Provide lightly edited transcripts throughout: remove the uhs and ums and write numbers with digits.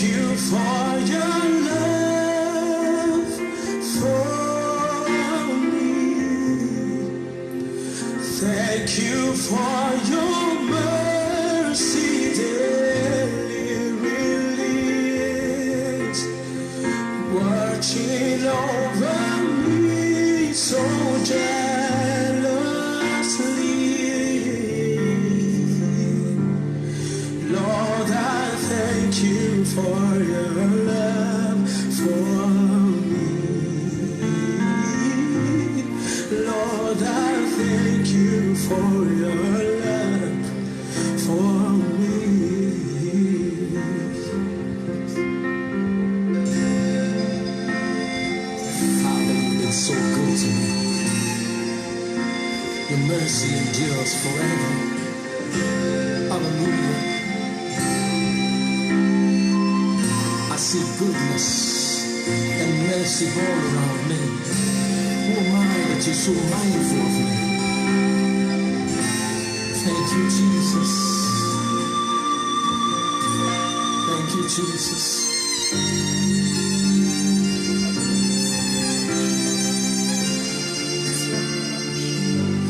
you for your love for me. Thank you for your mercy daily release, watching over me so jealously. Lord, I thank you for your love for me. Lord, I thank you for your love for me. Father, you've been so good to me. Your mercy endures forever. Hallelujah. I see goodness and mercy all around me. Who am I that you're so mindful of me? Thank you, Jesus. Thank you, Jesus.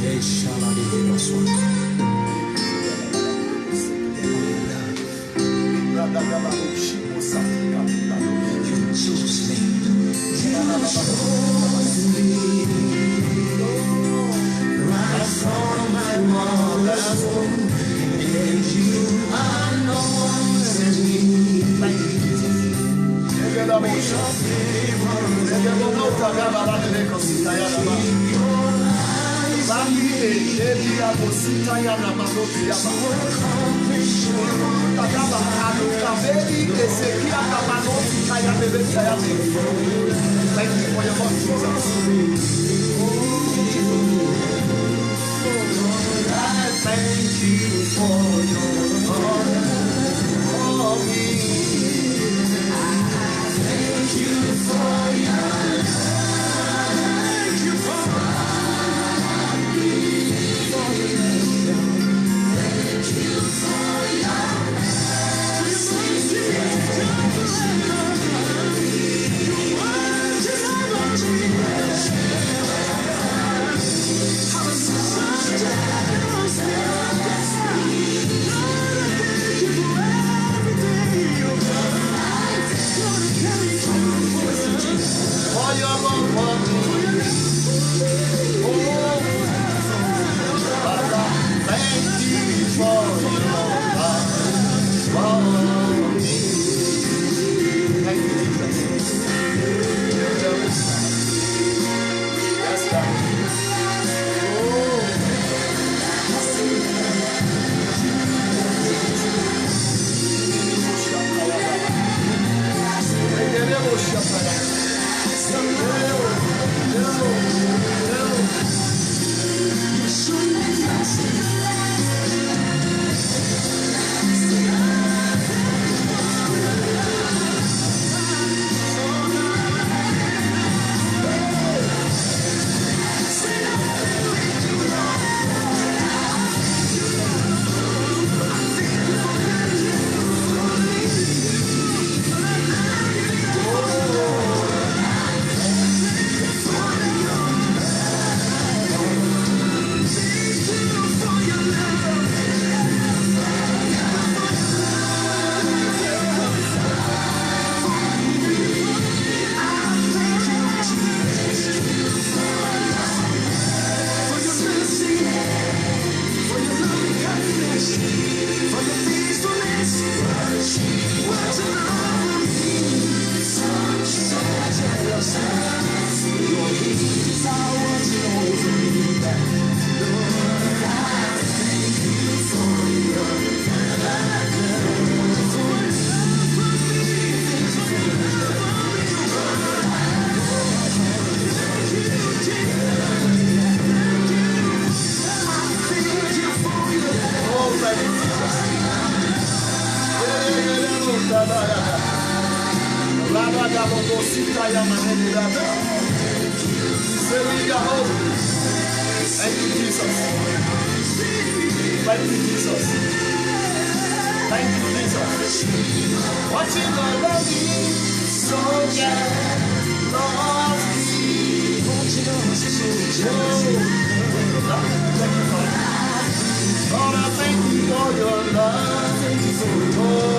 Hey, shall I be here this one? You chose me. You chose me. Right from my mother's womb. And you anointed me. With your favor, your lies to accomplish Thank you for your love, Jesus. I thank you for your honor for me. I thank you for your love. Thank you for me. Thank you for your Thank you, Jesus. Thank you, Jesus. Thank you, Jesus. Watching the lady, so yeah, lost me. Lord, I thank you for your love.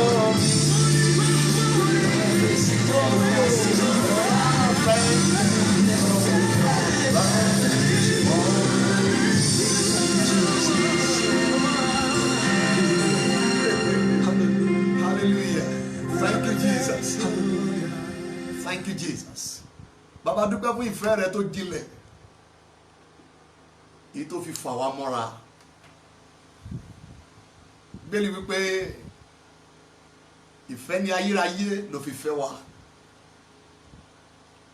Hallelujah. Thank you, Jesus. Thank you, Jesus. Bàbá dúpẹ́ fún ìfẹ́ rẹ tó jinlẹ̀, èyí tó fi fà wá mọ́ra. Bẹ́ẹ̀ni wípé ìfẹ́ ni ayérayé ló fi fẹ́ wá.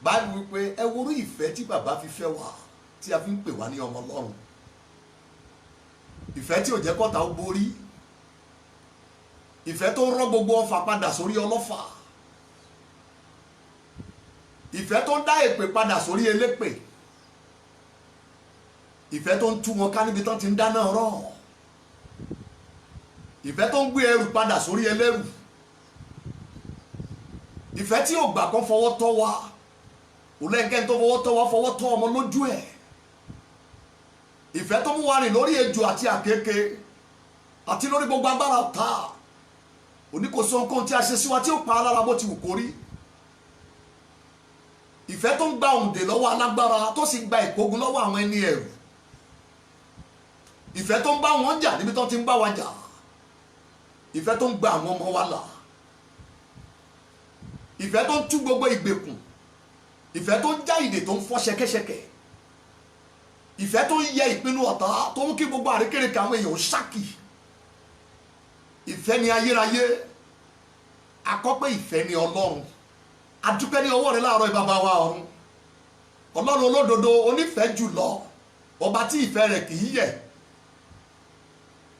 Báyìí wípé ẹ worú ìfẹ́ tí bàbá fi fẹ́ wá, tí a fi ń pè wá ní ọmọ Ọlọ́run. Ìfẹ́ tí ò jẹ́ kọ́ta ó borí. Ìfẹ́ tó rán gbogbo ọfà padà sórí ọlọ́fà. Ìfẹ́ tó ń dá èpè padà sórí elépè. Ìfẹ́ tó ń tú wọn ká níbi tán ti ń dáná rọ̀. Ìfẹ́ tó ń gbé ẹrù padà sórí ẹlẹ́rù. Ìfẹ́ tí ò gbà kan fọwọ́ tọ́ wa. Òlẹ́ńkẹ́ tó fọwọ́ tọ́ wa fọwọ́ tọ́ ọmọ lójú ẹ̀. Ìfẹ́ tó mú wa rìn lórí ejò àti àkékè àti lórí gbogbo agbára ọ̀tá. Òní kò sọ nǹkan tí a ṣe sí wa tí ó pa alára bó ti wù kó rí. Ìfẹ́ tó ń gba òǹdè lọ́wọ́ alágbára tó sì gba ìkógun lọ́wọ́ àwọn ẹni ẹ̀rù. Ìfẹ́ tó ń bá wọn jà níbi tó ti ń bá wa jà. Ìfẹ́ tó ń gba àwọn ọmọ wa là. Ìfẹ́ tó ń tú gbogbo ìgbèkùn. Ìfẹ́ tó ń já ìdè tó ń fọ́ ṣẹ̀kẹ̀ṣẹ̀kẹ̀. Ìfẹ́ tó ń yẹ ìpinnu ọ̀tá tó ń kí gbogbo àrékérekè àwọn èèyàn ṣákì. Ìfẹ́ ni ayérayé. Akọ́pẹ́ ìfẹ́ ni Ọlọ́run. Adúpẹ́ ní ọwọ́ rẹ láàárọ̀ bàbá wa ọ̀run. Ọlọ́run olódodo onífẹ́ jùlọ, ọba tí ìfẹ́ rẹ̀ kì í yẹ̀.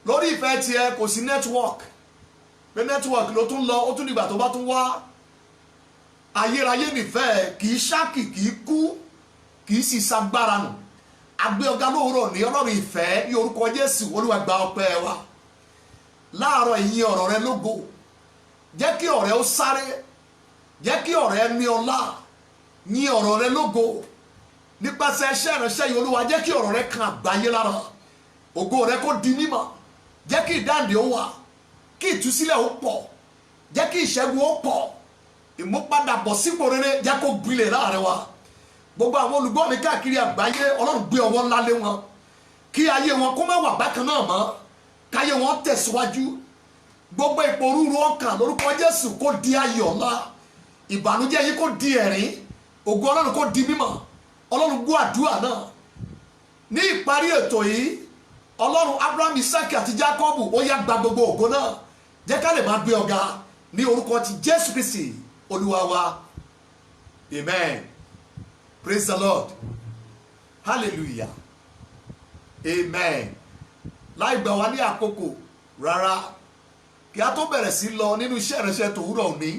Lórí ìfẹ́ tiẹ̀ kò sí network. Pé network ló tún lọ, ó tún dìgbà tó bá tún wá. Ayérayé nìfẹ́ kì í ṣákì, kì í kú, kì í sì ṣagbára nù. Agbé ọ̀gá lóòrọ̀ ní Ọlọ́run ìfẹ́ ní orúkọ Jésù. Olúwa gba ọpẹ́ wa. Láàárọ̀ ìyìn ọ̀rọ̀ rẹ lógo. Jẹ́ kí ọ̀rẹ́ ó sáré. Jẹ́ kí ọ̀rẹ́ ní ọlá. Yìn ọ̀rọ̀ rẹ lógo. Nípasẹ̀ iṣẹ́ ìránṣẹ́ yìí Olúwa jẹ́ kí ọ̀rọ̀ rẹ kan àgbáyé lára. Ògo rẹ kó di mímọ̀. Jẹ́ kí ìdáǹdè ó wà. Kí ìtúsílẹ̀ ó pọ̀. Jẹ́ kí ìṣẹ́gun ó pọ̀. Ìmúpadàbọ̀ sípò rere jẹ́ kó gbilẹ̀ láàrin wa. Gbogbo àwọn olùgbọ́ mi káàkiri àgbáyé Ọlọ́run gbé ọwọ́ ńlá lé wọn. Kí ayé wọn kó má wà bákan náà mọ́. Káyé wọn tẹ̀síwájú. Gbogbo ìpòrúurú ọkàn lórúkọ Jésù kó di ayọ̀ ńlá. Ìbànújẹ́ yìí kó di ẹ̀rín. Ògo Ọlọ́run kó di mímọ̀. Ọlọ́run gbọ́ àdúrà náà. Ní ìparí ètò yìí Ọlọ́run Abraham, Isaac àti Jacob ó yá gba gbogbo ògo náà. Jẹ́ ká lè máa gbé ọ̀gá ní orúkọ ti Jésù Kristi Olúwa wa. Amen. Praise the Lord. Hallelujah. Amen. Láì gbà wá ní àkókò rárá kí a tó bẹ̀rẹ̀ sí lọ nínú iṣẹ́ ìránṣẹ́ tòwúrọ̀ òní.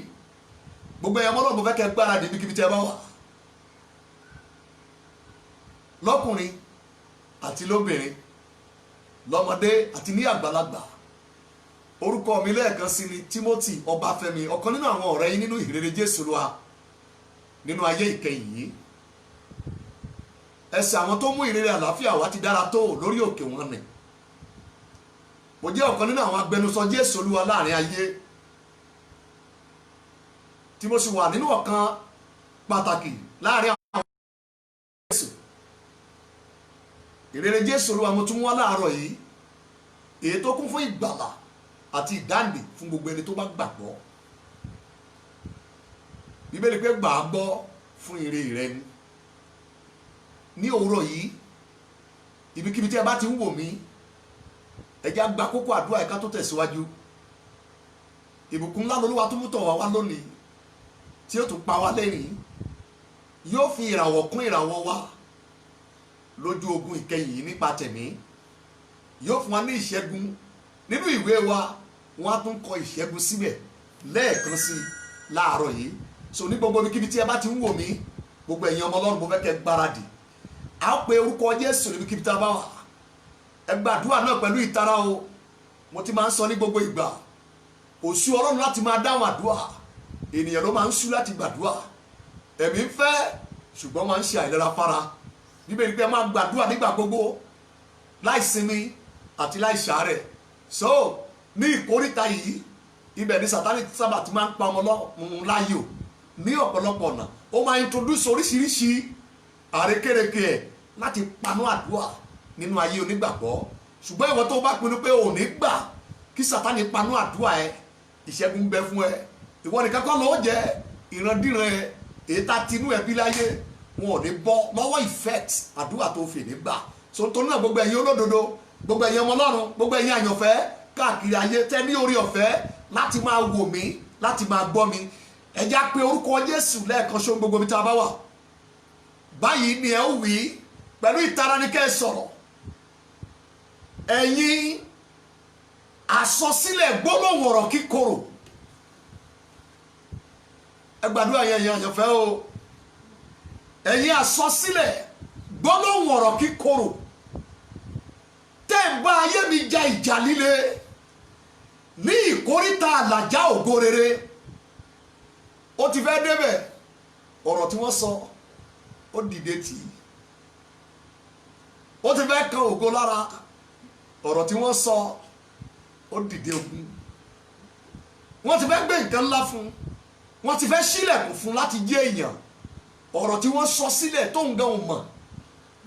Gbogbo ẹ̀yàn mọ́lọ́run mo fẹ́ kẹ́ gbáradì níbi tí ẹ bá wà. Lọ́kùnrin àti lóbìnrin, lọ́mọdé àti ní àgbàlagbà. Orúkọ mi lẹ́ẹ̀kan sí ni Timothy Ọbáfẹ́mi, ọ̀kan nínú àwọn ọ̀rẹ́ yín nínú ìhìnrere Jésù Olúwa nínú ayé ìkẹyìn yìí. Ẹsẹ̀ àwọn tó mú ìrere àlàáfíà wá ti dára tó lórí òkè wọn nì. Mo jẹ́ ọ̀kan nínú àwọn agbẹnusọ Jésù Olúwa láàrin ayé, tí mo sì wà nínú ọ̀kan pàtàkì láàrin àwọn Jésù. Ìrere Jésù Olúwa mo tún wá láàárọ̀ yìí, èyí tó kún fún ìgbàlà àti ìdáǹdè fún gbogbo ẹni tó bá gbàgbọ́. Bíbélì pé gbà á gbọ́ fún ire rẹ ni. Ní òwúrọ̀ yìí, ibikíbi tí ẹ bá ti ń wò mí, ẹ jẹ́ á gba kókó àdúrà ẹ̀ka tó tẹ̀síwájú. Ìbùkún ńlá lolúwa tó mú tọ̀ wá lónìí, tí ó tún pa wá lẹ́rìn. Yóò fi ìràwọ̀ kún ìràwọ̀ wa lójú ogun ìkẹyìn yìí nípa tẹ̀mí. Yóò fún wa ní ìṣẹ́gun nínú ìwé wa. Wọ́n á tún kọ ìṣẹ́gun síbẹ̀ lẹ́ẹ̀kan sí láàárọ̀ yìí. So ní gbogbo ibikíbi tí ẹ bá ti ń wò mí, gbogbo ẹ̀yin ọmọ Ọlọ́run mo fẹ́ kẹ́ gbáradì. A ó pe orúkọ Jésù níbikíbi tí a bá wà. Ẹ gbàdúrà náà pẹ̀lú ìtara o. Mo ti máa ń sọ ní gbogbo ìgbà kò sú Ọlọ́run láti máa dáhùn àdúrà, ènìyàn ló máa ń sú láti gbàdúrà. Ẹ̀mí ń fẹ́ ṣùgbọ́n máa ń ṣe àìlera fara. Bíbélì pé máa gbàdúrà nígbà gbogbo láì sinmi àti láì ṣàárẹ̀. So ní ìkóríta yìí ibẹ̀ ni Sátánì sábà ti máa ń pa ọmọ Ọlọ́run láyò ní ọ̀pọ̀lọpọ̀ ọ̀nà. Ó máa introduce oríṣiríṣi àrékérekè ẹ̀ láti panú àdúrà nínú ayé onígbàgbọ́. Ṣùgbọ́n ìwọ tó bá pinnu pé ò ní gbà kí Sátánì panú àdúrà ẹ, ìṣẹ́gun bẹ fún ẹ. Ìwọ nìkan kọ́ ló jẹ́ ìrandíran ẹ, èyí tá tinú ẹ bí láyé, wọn ò ní bọ́ lọ́wọ́ effect àdúrà tó fi ní gbà. So nítorí náà gbogbo ẹ̀yin olódodo, gbogbo ẹ̀yin ọmọ Ọlọ́run, gbogbo ẹ̀yin àyànfẹ́ káàkiri ayé tẹ́ ní orí ọ̀fẹ́ láti máa wò mí, láti máa gbọ́ mi, ẹ já pé orúkọ Jésù lẹ́ẹ̀kan ṣó gbogbo mi tá a bá wà. Báyìí ni ẹ ó wí pẹ̀lú ìtara ní kẹ́ ẹ sọ̀rọ̀. Ẹ̀yin àsọsílẹ̀ gbólóhùn ọ̀rọ̀ kíkorò, ẹ gbàdúrà yẹn àyànfẹ́ o. Ẹ̀yin àsọsílẹ̀ gbólóhùn ọ̀rọ̀ kíkorò tẹ́ ń bá ayé mi ja ìjà líle ní ìkóríta àlàjá ògo rere. Ó ti fẹ́ débẹ̀, ọ̀rọ̀ tí wọ́n sọ ó dìde tì í. Ó ti fẹ́ kan ògo lára, ọ̀rọ̀ tí wọ́n sọ ó dìde ogun. Wọ́n ti fẹ́ gbé nǹkan ńlá fún, wọ́n ti fẹ́ ṣílẹ̀kùn fún láti jẹ́ èèyàn. Ọ̀rọ̀ tí wọ́n sọ sílẹ̀ tó ń gan ò mọ̀,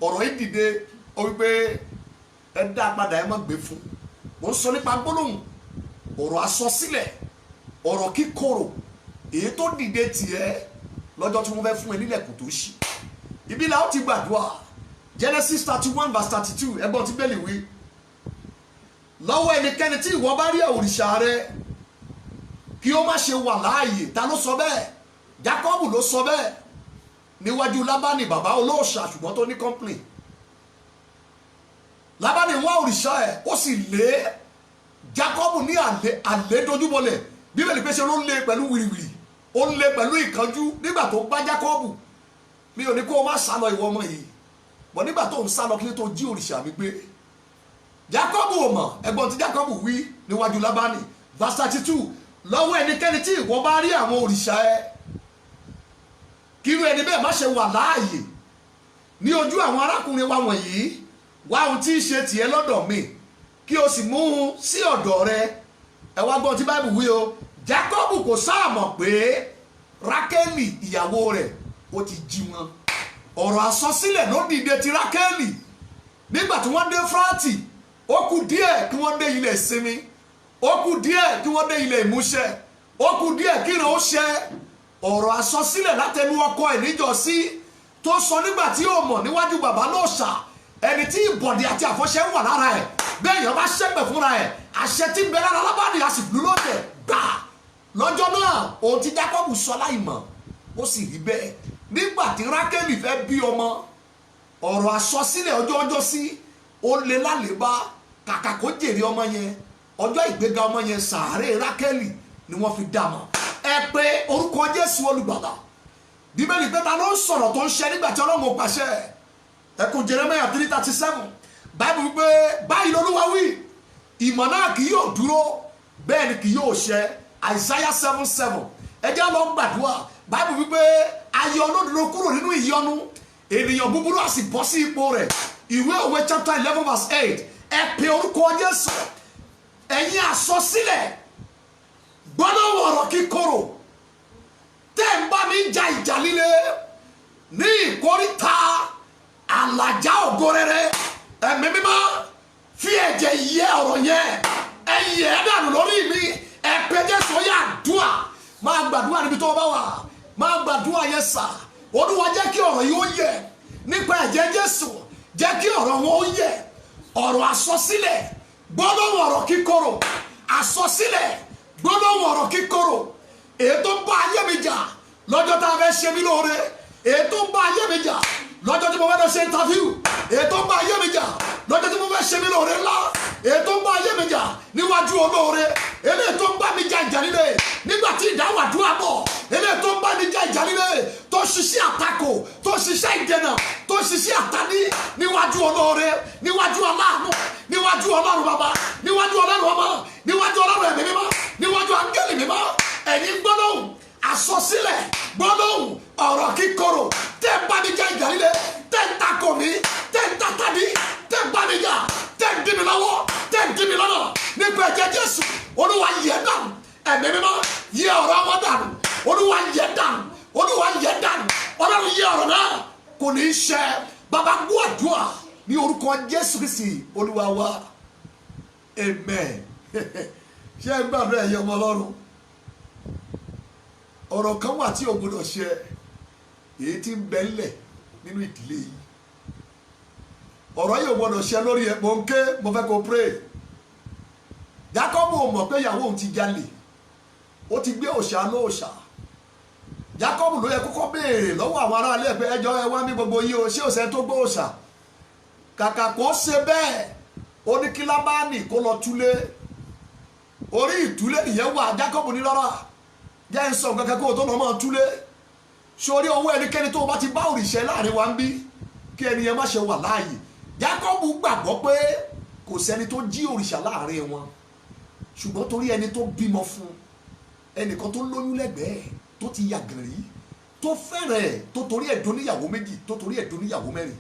ọ̀rọ̀ yìí dìde ó wípé ẹ dá padà, ẹ má gbé fún. Mo ń sọ nípa gbólóhùn ọ̀rọ̀ àsọsílẹ̀, ọ̀rọ̀ kíkorò èyí tó dìde tiẹ̀ lọ́jọ́ tí wọ́n fẹ́ fún ẹ nílẹ̀kùn tó ṣí. Ibi la ó ti gbàdúrà. Genesis 31 verse 32 ẹgbọ́n tí bẹ́ẹ̀lì wí. Lọ́wọ́ ẹnikẹ́ni tí ìwọ bá rí òrìṣà rẹ kí ó má ṣe wà láàyè. Ta ló sọ bẹ́ẹ̀? Jákọ́bù ló sọ bẹ́ẹ̀ níwájú Lábánì bàbá olóòṣà ṣùgbọ́n tó ní complain. Lábánì wá òrìṣà ẹ̀ ó sì lé Jákọ́bù ní àlé dojúbọlẹ̀. Bíbélì pé ṣe ló ń lé pẹ̀lú wìrìwìrì, ó ń lé pẹ̀lú ìkánjú nígbà tó bá Jákọ́bù. Mi ò ní kó o má sálọ ìwọ ọmọ yìí, bọ̀ nígbà tó ń sálọ kí ló tó jí òrìṣà mi gbé. Jákọ́bù ò mọ̀ ẹ̀gbọ́n tí Jákọ́bù wí níwájú Lábánì verse 32. Lọ́wọ́ ẹnikẹ́ni tí ìwọ bá rí àwọn òrìṣà ẹ kí irú ẹni bẹ́ẹ̀ má ṣe wà láàyè ní ojú àwọn arákùnrin wa wọ̀nyí. Wá ohun tí í ṣe tiẹ̀ lọ́dọ̀ mi kí o sì mú un sí ọ̀dọ̀ rẹ. Ẹ wá gbọ́n tí Báíbù wí o. Jákọ́bù kò sáà mọ̀ pé Rákélì ìyàwó rẹ̀ ó ti jí wọn. Ọ̀rọ̀ àsọsílẹ̀ ló dìde ti Rákélì nígbà tí wọ́n dé Fúrátì. Ó kù díẹ̀ kí wọ́n dé ilẹ̀ ìsinmi, ó kù díẹ̀ kí wọ́n dé ilẹ̀ ìmúṣẹ, ó kù díẹ̀ kí ìran ó ṣẹ. Ọ̀rọ̀ àsọsílẹ̀ látẹnu ọkọ ẹ̀ níjọ́sí tó sọ nígbà tí ó mọ̀ níwájú bàbá lóòṣà, ẹni tí ìbọ̀dì àti àfọ̀ṣẹ wà lára ẹ̀, bẹ́ẹ̀ yẹn bá ṣẹ́gbẹ̀ fúnra ẹ̀, àṣẹ tí ń bẹ lára Lábánì a sì lù lóde gbà. Lọ́jọ́ náà ohun tí Jákọ́bù sọ láìmọ̀ ó sì rí bẹ́ẹ̀. Nígbà tí Rákélì fẹ́ bí ọmọ, ọ̀rọ̀ àsọsílẹ̀ ọjọ́ sí ó lé lálébá. Kàkà kó jèrè ọmọ yẹn, ọjọ́ ìgbéga ọmọ yẹn sàárè Rákélì ni wọ́n fi dá mọ̀. Ẹ pé orúkọ Jésù olùgbàlà. Bíbélì pé ta ló ń sọ̀rọ̀ tó ń ṣe nígbà tí Ọlọ́run ò pàṣẹ. Ẹkùn Jeremiah 3:37 Báíbù wípé báyìí lolúwa wí, ìmọ̀ náà kì yóò dúró bẹ́ẹ̀ ni kì yóò ṣẹ. Isaiah 7:7 ẹ jẹ́ lọ gbàdúrà. Báíbù wípé ayé olódodo kúrò nínú ìyọnu, ènìyàn búburú á sì bọ́ sí ipò rẹ̀. Ìwé Òwe chapter 11 verse 8 ẹ pé orúkọ Jésù. Ẹ̀yin àsọsílẹ̀ gbólóhùn ọ̀rọ̀ kíkorò tẹ́ ń bá mi ja ìjà líle ní ìkóríta àlàjá ògo rere. Ẹ̀mí mímọ́ fi ẹ̀jẹ̀ yẹ ọ̀rọ̀ yẹn, ẹ yẹ ẹ́ dànù lórí mi. Ẹ pé Jésù yà dùà. Máa gbàdúrà níbi tó bá wà, máa gbàdúrà yẹn sà. Olúwa jẹ́ kí ọ̀rọ̀ yìí ó yẹ nípa ẹ̀jẹ̀ Jésù, jẹ́ kí ọ̀rọ̀ wọn ó yẹ. Ọ̀rọ̀ àsọsílẹ̀ gbólóhùn ọ̀rọ̀ kíkorò, àsọsílẹ̀ gbólóhùn ọ̀rọ̀ kíkorò èyí tó ń bá ayé mi jà lọ́jọ́ tá a fẹ́ ṣe mí lóore, èyí tó ń bá ayé mi jà lọ́jọ́ tí mo fẹ́ lọ ṣe interview, èyí tó ń bá ayé mi jà lọ́jọ́ tí mo fẹ́ ṣe mí lóore ńlá, èyí tó ń bá ayé mi jà níwájú olóore, eléyìí tó ń bá mi jà ìjà líle nígbà tí ìdáhùn àdúrà bọ̀, eléyìí tó ń bá mi jà ìjà líle tó ṣiṣẹ́ àtakò, tó ṣiṣẹ́ ìdènà, tó ṣiṣẹ́ àtàní níwájú olóore, níwájú aláàánú, níwájú Ọlọ́run bàbá, níwájú Ọlọ́run ọmọ, níwájú Ọlọ́run ẹ̀mí mímọ́. níwájú áńgẹ́lì mímọ́ ẹ̀yin gbólóhùn àsọsílẹ̀ gbólóhùn ọ̀rọ̀ kíkorò tẹ́ ń bá mi jà ìjà líle tẹ́ ń takò mí tẹ́ ń tata mí tẹ́ ń bá mi jà tẹ́ ń dí mi lọ́wọ́ tẹ́ ń dí mi lọ́nà nípa ẹ̀jẹ̀ Jésù Olúwa yẹ̀ dànù ẹ̀mí mímọ́ yẹ̀ ọ̀rọ̀ wọn dànù Olúwa yẹ̀ dànù Olúwa yẹ̀ dànù Ọlọ́run yẹ̀ ọ̀rọ̀ náà kò ní í ṣẹ bàbá gbọ́ àdúrà ní orúkọ Jésù Kristi Olúwa wa amen. ṣé ẹ gbàdúrà ẹ̀yẹ ọmọ Ọlọ́run ọ̀rọ̀ kan wà tí ò gbọdọ̀ ṣẹ èyí tí ń bẹ ńlẹ̀ nínú ìdílé yìí ọ̀rọ̀ yìí ò gbọdọ̀ ṣẹ lórí ẹ̀ mò ń ké mo fẹ́ kó pray Jákọ́bù ò mọ̀ pé ìyàwó òun ti jalè ó ti gbé òòṣà lóòṣà Jákọ́bù ló yẹ kókó béèrè lọ́wọ́ àwọn aráalé ẹ̀ pé ẹjọ́ ẹ wá ní gbogbo yìí o ṣé òṣè tó gbé òòṣà kàkà kó ṣe bẹ́ẹ̀ ó ní kí Lábánì kó lọ túlé orí ìtúlé nìyẹn wà Jákọ́bù ní rárá jẹ́ ń sọ kankan kó o tó lọ máa túlé sórí owó ẹnikẹ́ni tó o bá ti bá òrìṣẹ́ láàrin wa ń bí kí ẹni yẹn má ṣe wà láàyè Jákọ́bù gbàgbọ́ pé kò sẹ́ni tó jí òrìṣà láàrin wọn ṣùgbọ́n torí ẹni tó bímọ fún ẹnìkan tó lóyún lẹ́gbẹ̀ẹ́ tó ti yàgàn rí tó fẹ́rẹ̀ ẹ̀ tó torí ẹ̀ dóníyàwó méjì tó torí ẹ̀ dóníyàwó mẹ́rin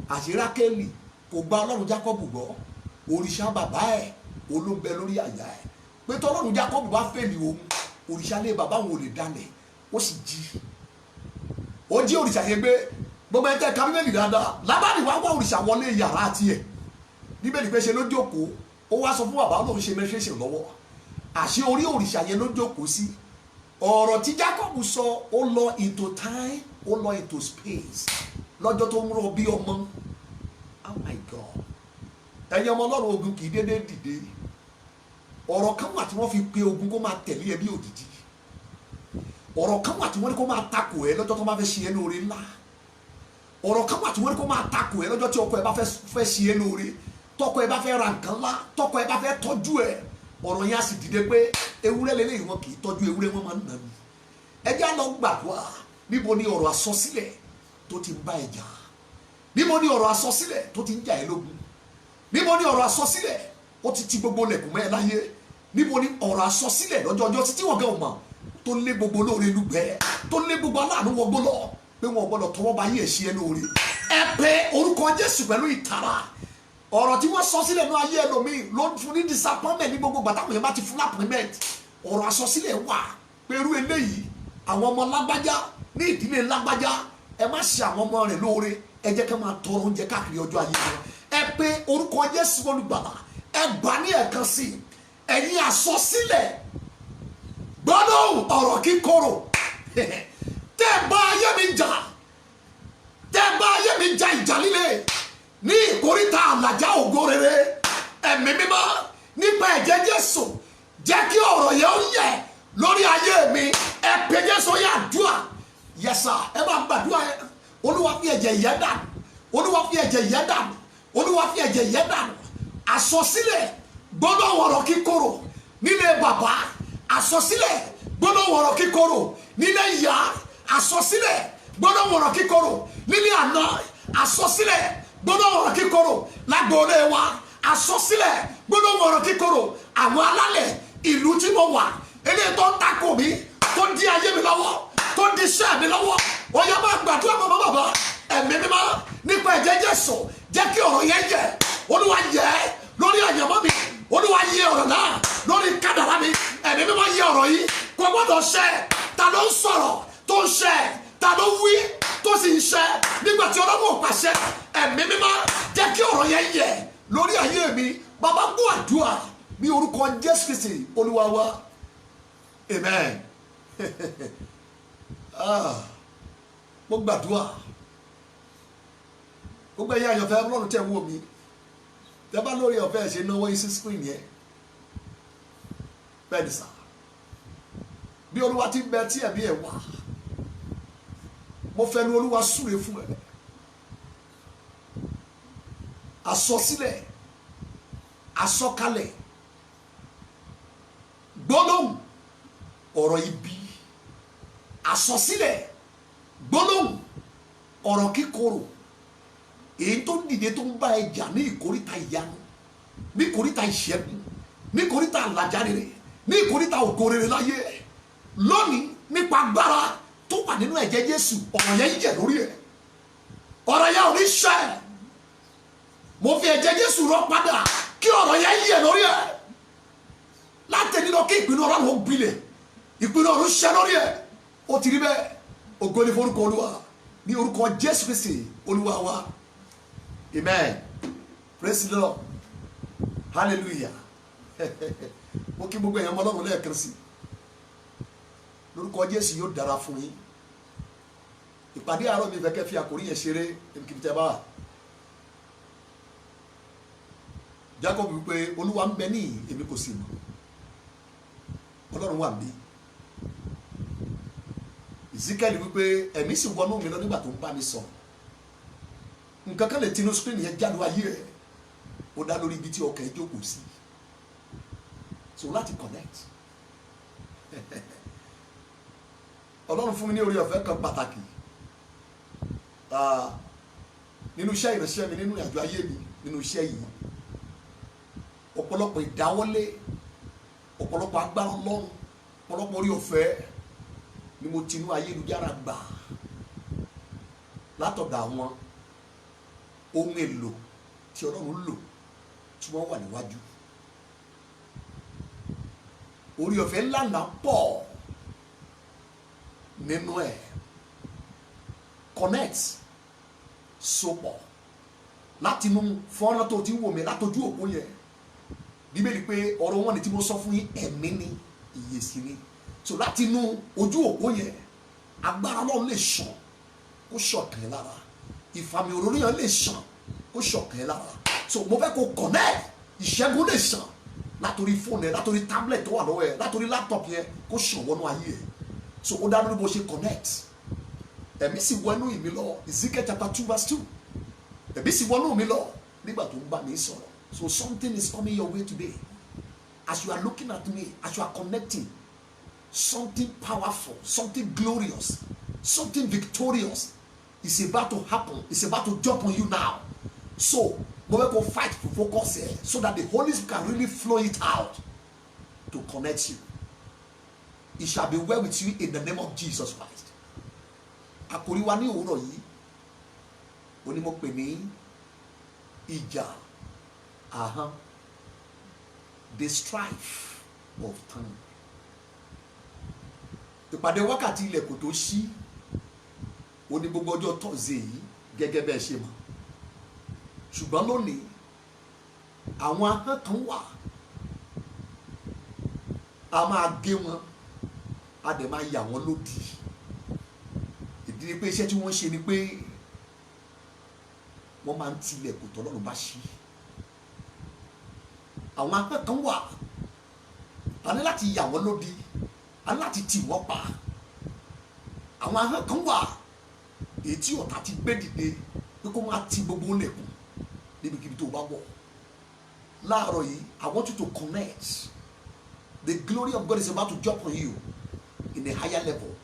àṣé Rákélì kò gba Ọlọ́run Jákọ́bù gbọ́ òrìṣà bàbá ẹ̀ olóńgbẹ lórí àyà ẹ̀ pé tọ́lọ́run Jákọ́bù bá fẹ́ ni òun òrìṣà lé bàbá òun ò lè dalẹ̀ ó sì jí òrìṣà yẹn gbé gbogbo ẹ̀ńtẹ́ ka Bíbélì dáadáa Lábánì wá wá òrìṣà wọlé yàrá tiẹ̀ Bíbélì pé ṣe ló jókòó ó wá sọ fún bàbá lòun ṣe mẹ́ṣẹ́ṣẹ́ lọ́wọ́ àṣé orí òrìṣà yẹn ló jókòó sí ọ̀rọ̀ tí Jákọ́bù sọ ó lọ into time ó lọ into space lọ́jọ́ tó ń rọ bí ọmọ oh my God ẹ̀yin ọmọ Ọlọ́run ogun kì í dédé dìde ọ̀rọ̀ kan wà tí wọ́n fi pe ogun kó máa tẹ̀lé ẹ bí òjijì ọ̀rọ̀ kan wà tí wọ́n ní kó máa takò ẹ lọ́jọ́ tó máa fẹ́ ṣe ẹ lóore ńlá ọ̀rọ̀ kan wà tí wọ́n ní kó máa takò ẹ lọ́jọ́ tí ọkọ ẹ bá fẹ́ ṣe ẹ lóore tọkọ ẹ bá fẹ́ ra nǹkan ńlá tọkọ ẹ bá fẹ́ tọ́jú ẹ ọ̀rọ̀ yẹn á sì dìde pé ewúrẹ́ lélẹ́yìn wọn kì í tọ́jú ewúrẹ́ wọn máa ń nà mí ẹ já lọ gbàdúrà níbo ni ọ̀rọ̀ àsọsílẹ̀ tó ti ń bá ẹ jà níbo ni ọ̀rọ̀ àsọsílẹ̀ tó ti ń jà ẹ lógun níbo ni ọ̀rọ̀ àsọsílẹ̀ ó ti ti gbogbo lẹ̀kùn mẹ́ ẹ láyé níbo ni ọ̀rọ̀ àsọsílẹ̀ lọ́jọ́jọ́ títí wọ́n gẹ́ ọmọ tó lé gbogbo lóore lùgbẹ́ tó lé gbogbo aláàánú wọgbó lọ pé wọn gbọ́dọ̀ tọwọ́ bá yí ẹ̀ṣin ẹ lóore ẹ pé orúkọ Jésù pẹ̀lú ìtara ọ̀rọ̀ tí wọ́n sọ sílẹ̀ ní ayé ẹlòmíì ló ń fún ní disappointment ní gbogbo gbàtàwọn yẹn bá ti fún appointment ọ̀rọ̀ àsọsílẹ̀ wà pẹ̀lú eléyìí àwọn ọmọ lágbájá ní ìdílé lágbájá ẹ má ṣe àwọn ọmọ rẹ̀ lóore ẹ jẹ́ ká máa tọrọ oúnjẹ káàkiri ọjọ́ ayé wọn ẹ pé orúkọ Jésù olùgbàlà ẹ gbà ní ẹ̀kan sí ẹ̀yin àsọsílẹ̀ gbọ́dọ̀ ọ̀rọ̀ kíkorò tẹ́ bá ayé mi jà ìjà líle ní ìkóríta àlàjá ògo rere ẹ̀mí mímọ́ nípa ẹ̀jẹ̀ Jésù jẹ́ kí ọ̀rọ̀ yẹn ó yẹ lórí ayé mi ẹ pé Jésù yà dùà yẹsà ẹ máa gbàdúrà yẹn Olúwa fi ẹ̀jẹ̀ yẹ dànù Olúwa fi ẹ̀jẹ̀ yẹ dànù Olúwa fi ẹ̀jẹ̀ yẹ dànù àsọsílẹ̀ gbọ́dọ̀ ọ̀rọ̀ kíkorò nílé bàbá àsọsílẹ̀ gbọ́dọ̀ ọ̀rọ̀ kíkorò nílé ìyá àsọsílẹ̀ gbọ́dọ̀ ọ̀rọ̀ kíkorò nílé àná àsọsílẹ̀ gbọ́dọ̀ ọ̀rọ̀ kíkorò lágbóolé wa àsọsílẹ̀ gbọ́dọ̀ ọ̀rọ̀ kíkorò àwọn alálẹ̀ ìlú tí mo wà eléyìí tó ń takò mí tó ń di ayé mi lọ́wọ́ tó ń di iṣẹ́ mi lọ́wọ́ ó yá máa gbàdúrà mọ́ bàbá ẹ̀mí mímọ́ nípa ẹ̀jẹ̀ Jésù jẹ́ kí ọ̀rọ̀ yẹn yẹ Olúwa yẹ lórí àyànmọ́ mi Olúwa yẹ ọ̀rọ̀ náà lórí kádàrá mi ẹ̀mí mímọ́ yẹ ọ̀rọ̀ yìí kò gbọ́dọ̀ ṣẹ ta ló ń sọ̀rọ̀ tó ń ṣẹ ta ló wí tó sì ń ṣẹ nígbà tí Ọlọ́run ò pàṣẹ ẹ̀mí mímọ́ jẹ́ kí ọ̀rọ̀ yẹn yẹ lórí ayé mi bàbá gbọ́ àdúrà ní orúkọ Jésù Kristi Olúwa wa amen. Mo gbàdúrà gbogbo ẹ̀yà àyànfẹ́ Ọlọ́run tẹ̀ wò mí tẹ́ bá lórí ọ̀fẹ́ ṣe náwó yín sí screen yẹn bẹ́ẹ̀ ni sà bí Olúwa ti bẹ tí ẹ̀mí ẹ̀ wà mo fẹ́ nu Olúwa súre fún ẹ àsọsílẹ̀ àsọkalẹ̀ gbólóhùn ọ̀rọ̀ ibi àsọsílẹ̀ gbólóhùn ọ̀rọ̀ kíkorò èyí tó ń dìde tó ń bá ẹ jà ní ìkóríta ìyanu ní ìkóríta ìṣẹ́gun ní ìkóríta àlàjáde rẹ̀ ní ìkórìtà ògo rere láyé lónìí nípa agbára tó wà nínú ẹ̀jẹ̀ Jésù ọ̀rọ̀ yẹn yẹ̀ lórí ẹ̀, ọ̀rọ̀ yẹn ò ní ṣẹ. Mo fi ẹ̀jẹ̀ Jésù rọ padà kí ọ̀rọ̀ yẹn yẹ̀ lórí ẹ̀ láti nínú kí ìpinnu Ọlọ́run ó gbilẹ̀, ìpinnu ọ̀run ṣẹ lórí ẹ̀. Ó ti rí bẹ́ẹ̀, ògo ni forúkọ Olúwa ní orúkọ Jésù Kristi Olúwa wa, amen. Praise the Lord, hallelujah. Mo kí gbogbo èèyàn mọ Ọlọ́run lẹ́ẹ̀kan sí lórúkọ Jésù, yóò dára fún yín. Ìpàdé àárọ̀ mi fẹ́ kẹ́ fi àkórí yẹn ṣeré níbi tẹ́ bá wà. Jacob wípé Olúwa ń bẹ ní èmi kò sí mọ̀, Ọlọ́run wà níbí. Ezekiel wípé ẹ̀mí sì wọnú mi lọ nígbà tó ń bá mi sọ. Nǹkan kan lè tinú screen yẹn jáde ayé rẹ̀, ó dá lórí ibi tí ọkàn ẹ̀ jókòó sí. So láti connect. Ọlọ́run fún mi ní orí ọ̀fẹ́ kan pàtàkì nínú iṣẹ́ ìránṣẹ́ mi, nínú ìrìnàjò ayé mi, nínú iṣẹ́ yìí. Ọ̀pọ̀lọpọ̀ ìdáwọ́lé, ọ̀pọ̀lọpọ̀ agbára Ọlọ́run, ọ̀pọ̀lọpọ̀ orí ọ̀fẹ́ ni mo tinú ayélujára gbà látọ̀dọ̀ àwọn ohun èlò tí Ọlọ́run lò tí wọ́n wà níwájú. Orí ọ̀fẹ́ ńláńlá pọ̀ nínú ẹ̀. Connect sopọ̀ láti inú fọ́nrán tó ti wò mí látọjú òpó yẹn. Bíbélì pé ọ̀rọ̀ wọn ni tí mo sọ fún yín ẹ̀mí ni ìyè sí ni. So láti inú ojú òpó yẹn agbára Ọlọ́run lè ṣàn kó ṣọ̀kan lára, ìfàmì òróró yẹn lè ṣàn kó ṣọ̀kan lára. So mo fẹ́ kó connect, ìṣẹ́gun lè ṣàn látòrí fóònù ẹ, látòrí tablet tó wà lọ́wọ́ ẹ, látòrí laptop yẹn kó ṣàn wọnú ayé ẹ. So ó dá lórí bó ṣe connect. Ẹ̀mí sì wọnú mi lọ, Ezekiel chapter 2 verse 2. Ẹ̀mí sì wọnú mi lọ nígbà tó ń bá mi sọ̀rọ̀. So something is coming your way today. As you are looking at me, as you are connecting, something powerful, something glorious, something victorious is about to happen. It's about to jump on you now. So we will go fight for focus here so that the Holy Spirit can really flow it out to connect you. It shall be well with you in the name of Jesus Christ. Àkòrí wa ní òwúrọ̀ yìí, ó ní mo pè ní ìjà ahọ́n, the strife of tongue. Ìpàdé wákàtí ilẹ̀ kò tó ṣí, ó ní gbogbo ọjọ́ Thursday yìí gẹ́gẹ́ bẹ́ẹ̀ ṣe mọ̀. Ṣùgbọ́n lónìí àwọn ahọ́n kan wà, a máa gé wọn, a dẹ̀ máa yà wọ́n lódì. Ìdí ni pé iṣẹ́ tí wọ́n ṣe ni pé wọ́n máa ń tilẹ̀ kò tọ́lọ́run bá ṣí. Àwọn ahọ́n kan wà, a ní láti yà wọ́n lódì, a ní láti tì wọ́n pa. Àwọn ahọ́n kan wà èyí tí ọ̀tá ti gbé dìde pé kó máa ti gbogbo lẹ̀kùn níbikíbi tó bá wọ̀. Láàárọ̀ yìí, I want you to connect. The glory of God is about to jump on you in a higher level.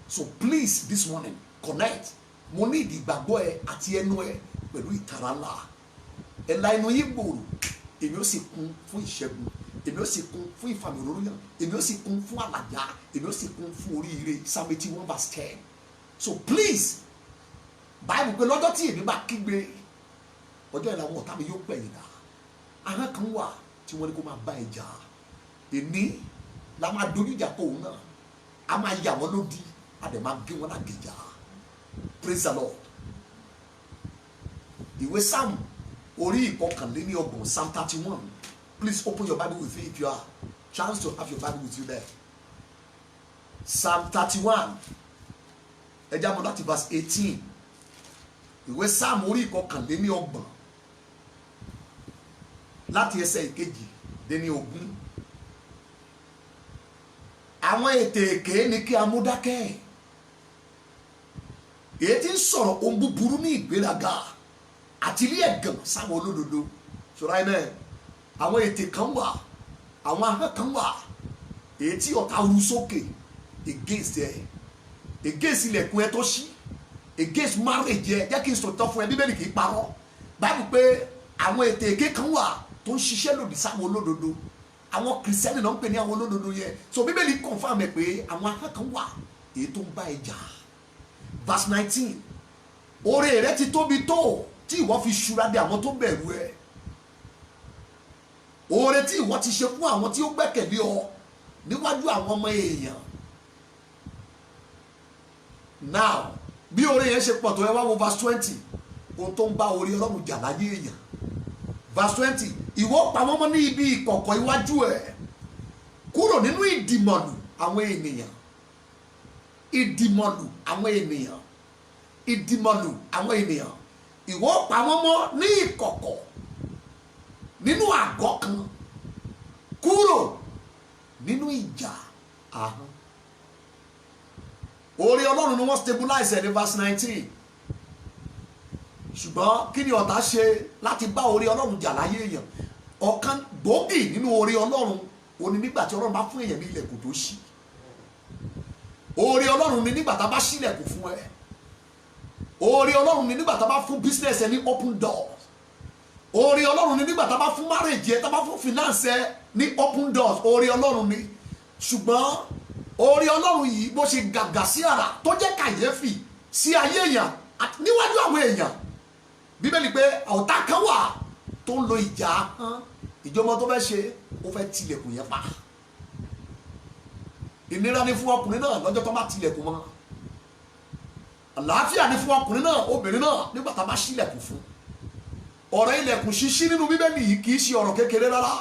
So please this morning connect. Mo ní ìgbàgbọ́ ẹ àti ẹnu ẹ pẹ̀lú ìtara ńlá. Ẹ̀la inú yín gbòòrò, èmi ó sì kún fún ìṣẹ́gun, èmi ó sì kún fún ìfàmì òróró yàn, èmi ó sì kún fún àlàjá, èmi ó sì kún fún oríire. Psalm 81 verse 10. So please, Bible pé lọ́jọ́ tí èmi bá kígbe, ọjọ́ ìlànà ọ̀tá mi yóò pẹ̀yìn dà. Ahọ́n kan wà tí wọ́n ní kó máa bá ẹ jà. Èmi la máa dojú ìjà kó òun náà, a máa yà wọ́n lódì, a dẹ̀ máa gé wọn lágèjà. Praise the Lord. Ìwé Psalm orí ìkọkànléníọgbọ̀n, Psalm 31. Please open your Bible with me if you are chance to have your Bible with you there. Psalm 31. Ẹ já mọ́ láti verse 18. Ìwé Psalm orí ìkọkànléníọgbọ̀n láti ẹsẹ̀ ìkejì dé ní ogún. Àwọn ètè èké ni kí a mú dákẹ́. Èyí tí ń sọ̀rọ̀ ohun búburú ní ìgbéraga àti ilé ẹ̀gàn sáwọn olódodo. Ṣọ́ra ẹ̀ náà, àwọn ètè kan wà, àwọn ahọ́n kan wà, èyí tí ọ̀tá ru sókè against ẹ, against ilẹ̀kùn ẹ tó ṣí, against marriage ẹ. Jẹ́ kí n sọ̀tọ̀ fún ẹ, Bíbélì kì í parọ́. Báyìí pé àwọn ètè èké kan wà tó ń ṣiṣẹ́ lòdì sáwọn olódodo. àwọn kìrìsìtẹ́nì náà ń pè ní àwọn olódodo yẹn. So bíbélì confirm ẹ̀ pé àwọn ahọ́n kan wà èyí tó ń bá ẹ jà. Verse 19, oore rẹ ti tóbi tó tí ìwọ fi ṣúra dé àwọn tó bẹ̀rù ẹ. Oore tí ìwọ ti ṣe fún àwọn tí ó gbẹ́kẹ̀lé ọ níwájú àwọn ọmọ èèyàn. Now bí oore yẹn ṣe pọ̀ tó ẹ wá wo verse 20, ohun tó ń bá oore Ọlọ́run jà láyé èèyàn. Verse 20, ìwọ pa wọ́n mọ́ ní ibi ìkọ̀kọ̀ iwájú ẹ̀ kúrò nínú ìdìmọ̀lù àwọn ènìyàn. Ìdìmọ̀lù àwọn ènìyàn. Ìdìmọ̀lù àwọn ènìyàn. Ìwọ pa wọ́n mọ́ ní ìkọ̀kọ̀ nínú àgọ́ kan kúrò nínú ìjà ahọ́n. Oore Ọlọ́run ni wọ́n stabilize ní verse 19. Ṣùgbọ́n kí ni ọ̀tá ṣe láti bá oore Ọlọ́run jà láyé èèyàn? Ọ̀kan gbòógì nínú oore Ọlọ́run ó ní nígbà tí Ọlọ́run bá fún èèyàn ní ilẹ̀kùn tó ṣí. Oore Ọlọ́run ni nígbà tá a bá ṣí ilẹ̀kùn fún ẹ. Oore Ọlọ́run ni nígbà tá a bá fún business ẹ ní open doors. Oore Ọlọ́run ni nígbà tá a bá fún marriage ẹ, tá a bá fún finance ẹ ní open doors. Oore Ọlọ́run ni. Ṣùgbọ́n oore Ọlọ́run yìí bó ṣe gàgà sí ara tó jẹ́ kàyéfì sí ayé èèyàn níwájú àwọn èèyàn. Bíbélì pé ọ̀tá kan wà tó ń lo ìjà ahọ́n. Ìjọba tó fẹ́ ṣe ó fẹ́ tilẹ̀kùn yẹn pa. Ìnira ni fún ọkùnrin náà lọ́jọ́ tó bá tilẹ̀kùn mọ́. Àlàáfíà ni fún ọkùnrin náà obìnrin náà nígbà tá a bá ṣílẹ̀kùn fún. Ọ̀rọ̀ ilẹ̀kùn ṣíṣí nínú Bíbélì yìí kì í ṣe ọ̀rọ̀ kékeré rárá.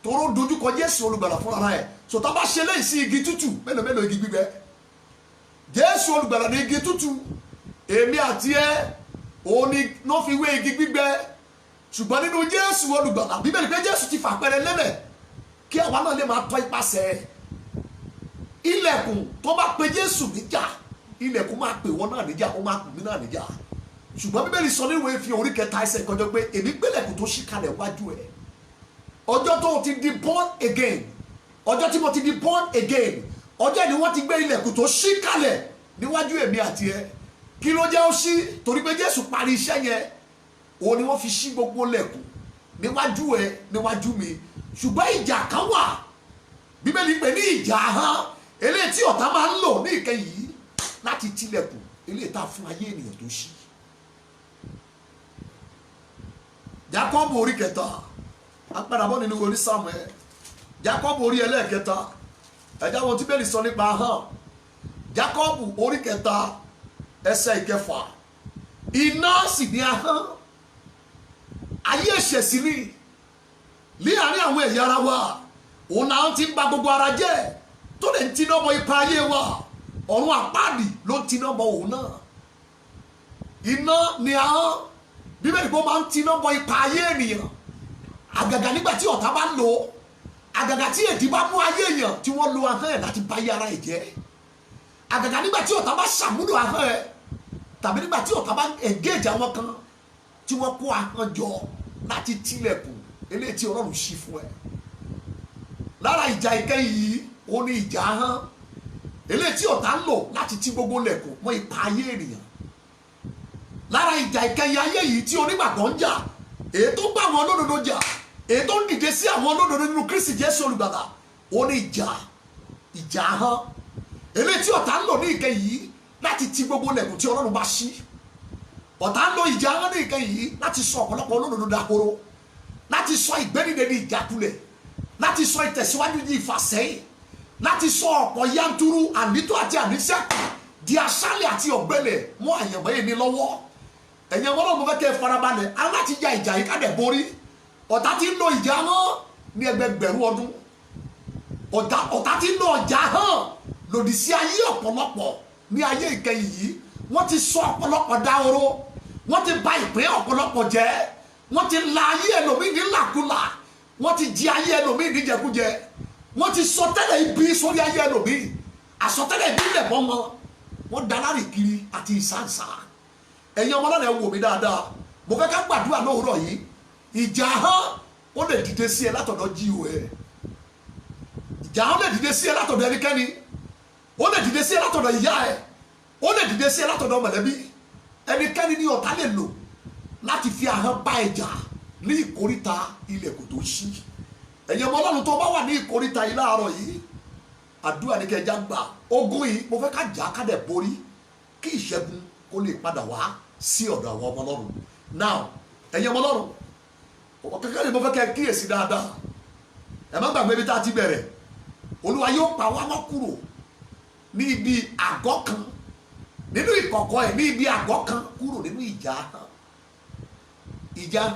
Toró dojúkọ Jésù olùgbàlà fúnra rẹ̀. So tá a bá ṣe léyìí sí igi tútù mélòó mélòó igi gbígbẹ. Jésù olùgbàlà ní igi tútù. Èmi àti ẹ òun ni ló fi wé igi gbígbẹ. Ṣùgbọ́n nínú Jésù olùgbàlà Bíbélì pé Jésù ti fàpẹrẹ lélẹ̀ kí àwa náà lè máa tọ́ ipasẹ̀. Ilẹ̀kùn tó bá pe Jésù níjà ilẹ̀kùn máa pè wọ́n náà níjà ó máa pè mí náà níjà. Ṣùgbọ́n Bíbélì sọ nínú ìwé orí 3 ẹsẹ̀ kọjọ pé èmi gbélẹ̀kùn tó ṣí kalẹ̀ wájú ẹ̀. Ọjọ́ tó ti di born again, ọjọ́ tí mo ti di born again, ọjọ́ ni wọ́n ti gbé ilẹ̀kùn tó ṣí kalẹ̀ níwájú èmi àti ẹ. Kí ló jẹ́ ó ṣí? Torí pé Jésù parí iṣẹ́ yẹn òun ni wọ́n fi ṣí gbogbo lẹ̀kùn níwájú ẹ níwájú mi. Ṣùgbọ́n ìjà kan wà Bíbélì pè ní ìjà ahọ́n eléyìí tí ọ̀tá máa ń lò ní ìkẹyìn yìí láti tilẹ̀kùn eléyìí tá a fún ayé ènìyàn tó ṣí. Jákọ́bù orí 3 apàdàbọ̀ nínú orí Sámúẹ́lì. Jákọ́bù orí ẹlẹ́ẹ̀kẹta ẹ̀já wọn tí Bíbélì sọ nípa ahọ́n. Jákọ́bù orí 3 ẹsẹ̀ 6. Iná sì ní ahọ́n, ayé ẹ̀ṣẹ̀ sì ni láàárín àwọn ẹ̀yà ara wa. Òun náà ti ń ba gbogbo ara jẹ́ tó lè ń tiná bọ ipa ayé wa. Ọ̀run àpáàdì ló ń tiná bọ òun náà. Iná ni ahọ́n. Bíbélì pé ó máa ń tiná bọ ipa ayé ènìyàn. Àgàgà nígbà tí ọ̀tá bá lò ó, àgàgà tí èdè bá mú ayé èèyàn tí wọ́n lo ahọ́n ẹ̀ láti bá ayé ara ẹ̀ jẹ́. Àgàgà nígbà tí ọ̀tá bá ṣàmúlò ahọ́n ẹ̀ tàbí nígbà tí ọ̀tá bá engage àwọn kan tí wọ́n kó ahọ́n jọ láti tilẹ̀kùn eléyìí tí Ọlọ́run ṣí fún ẹ. Lára ìjà ìkẹyìn yìí ó ní ìjà ahọ́n eléyìí tí ọ̀tá ń lò láti ti gbogbo lẹ̀kùn mọ́ ipa ayé ènìyàn. Lára ìjà ìkẹyìn ayé yìí tí onígbàgbọ́ ń jà èyí tó bá àwọn olódodo jà èyí tó ń dìde sí àwọn olódodo nínú Kristi Jésù olùgbàlà ó ní ìjà ahọ́n eléyìí tí ọ̀tá ń lò ní ìkẹyìn yìí láti ti gbogbo lẹ̀kùn tí Ọlọ́run bá ṣí. Ọ̀tá ń lo ìjà ahọ́n ní ìkẹyìn yìí láti sọ ọ̀pọ̀lọpọ̀ olódodo dahoro, láti sọ ìgbédìde ní ìjákulẹ̀, láti sọ ìtẹ̀síwájú ní ìfàsẹ́yìn, láti sọ ọ̀pọ̀ yanturu ànító àti àníṣẹ́kù di aṣálẹ̀ àti ọ̀gbẹ́lẹ̀ mọ́ àyẹ̀wò yìí ní lọ́wọ́. Ẹ̀yin ọmọ náà mo fẹ́ kẹ́ ẹ farabalẹ̀ aláti ja ìjà yìí ká dẹ̀ borí. Ọ̀tá ti ń lo ìjà ahọ́n ní ẹgbẹgbẹ̀rún ọdún. Ọ̀tá ti ń lo ìjà ahọ́n lòdì sí ayé ọ̀pọ̀lọpọ̀ ní ayé ìkẹyìn yìí. Wọ́n ti sọ ọ̀pọ̀lọpọ̀ dahoro, wọ́n ti bà ìpín ọ̀pọ̀lọpọ̀ jẹ́, wọ́n ti la ayé ẹlòmíì ní làkúlà, wọ́n ti jí ayé ẹlòmíì ní jẹkújẹ, wọ́n ti sọ tẹ́lẹ̀ ibi sórí ayé ẹlòmíì, àsọtẹ́lẹ̀ ìbílẹ̀ bọ́mọ, wọ́n dalárì kiri àti ìsáǹsá. Ẹ̀yin ọmọ náà ẹ wò mí dáadáa, mo fẹ́ ká gbàdúrà lóòrọ̀ yìí. Ìjà ahọ́n ó lè dìde sí ẹ látọ̀dọ̀ jíò ẹ. Ìjà ahọ́n lè dìde sí ẹ látọ̀dọ̀ ẹnikẹ́ni, ó lè dìde sí ẹ látọ̀dọ̀ ìyá ẹ, ó lè dìde sí ẹ látọ̀dọ̀ mọ̀lẹ́bí. Ẹnikẹ́ni ní ọ̀tá lè lò láti fi ahọ́n bá ẹ jà ní ìkóríta ilẹ̀kùn tó ṣí. ẹ̀yin ọmọ Ọlọ́run tó bá wà ní ìkórìtà yìí láàárọ̀ yìí àdúrà ní kẹjá gbà ogun yìí mo fẹ́ ká jà ká dẹ̀ borí kí ìṣẹ́gun kó lè padà wá sí ọ̀dọ̀ àwọn ọmọ Ọlọ́run. now ẹ̀yin ọmọ Ọlọ́run kékeré mo fẹ́ kẹ́ kíyèsí dáadáa ẹ má gbàgbé ibi tá a ti bẹ̀rẹ̀ Olúwa yóò pa wá mọ́ kúrò ní ibi àgọ́ kan nínú ìkọ̀kọ̀ ẹ̀ ní ibi àgọ́ kan kúrò nínú ìjà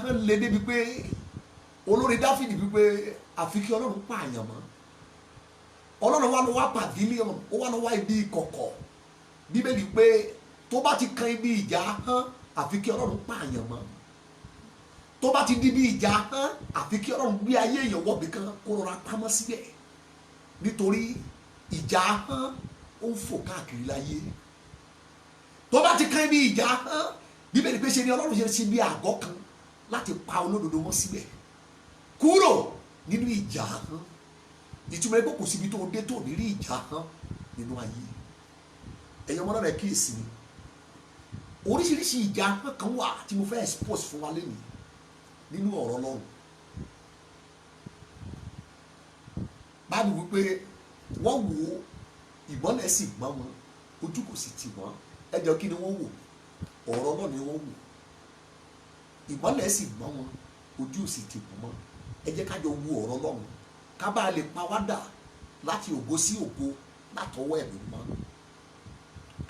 hàn lé débi pé olórí Dáfídì wípé àfi kí Ọlọ́run pààyàn mọ́ Ọlọ́run wà ló wá pavilion ó wà ló wá ibi ìkọ̀kọ̀ Bíbélì pé tó bá ti kan ibi ìjà hàn àfi kí Ọlọ́run pààyàn mọ́ tó bá ti di ibi ìjà hàn àfi kí Ọlọ́run gbé ayé èèyàn wọ̀bì kan kó rọra pamọ́ síbẹ̀ nítorí ìjà hàn ó ń fò káàkiri láyé tó bá ti kan ibi ìjà hàn Bíbélì pé ṣe ni Ọlọ́run ṣe bí àgọ́ kan láti pa olódodo mọ́ síbẹ̀ kúrò nínú ìjà hàn ìtumọ̀ ẹgbẹ́ kò síbi tó dé tó ní rí ìjà hàn nínú ayé ẹ̀yin ọmọ náà kíyèsí mi oríṣiríṣi ìjà hàn kan wà tí mo fẹ́ expose fún wa lẹ́nu nínú ọ̀rọ̀ Ọlọ́run báyìí wípé wọ́n wo ìmọ́lẹ̀ sì gbọ́n wọn ojú kò sì tì wọ́n ẹjọ́ kí ni wọ́n wò ọ̀rọ̀ náà ni wọ́n wò ìmọ́lẹ̀ sì gbọ́n wọn ojú sì tì wọ́n ẹ jẹ́ ká jọ wo ọ̀rọ̀ Ọlọ́run ká bá lè pa wá dà láti ògo sí ògo látọwọ́ ẹ̀mí mọ́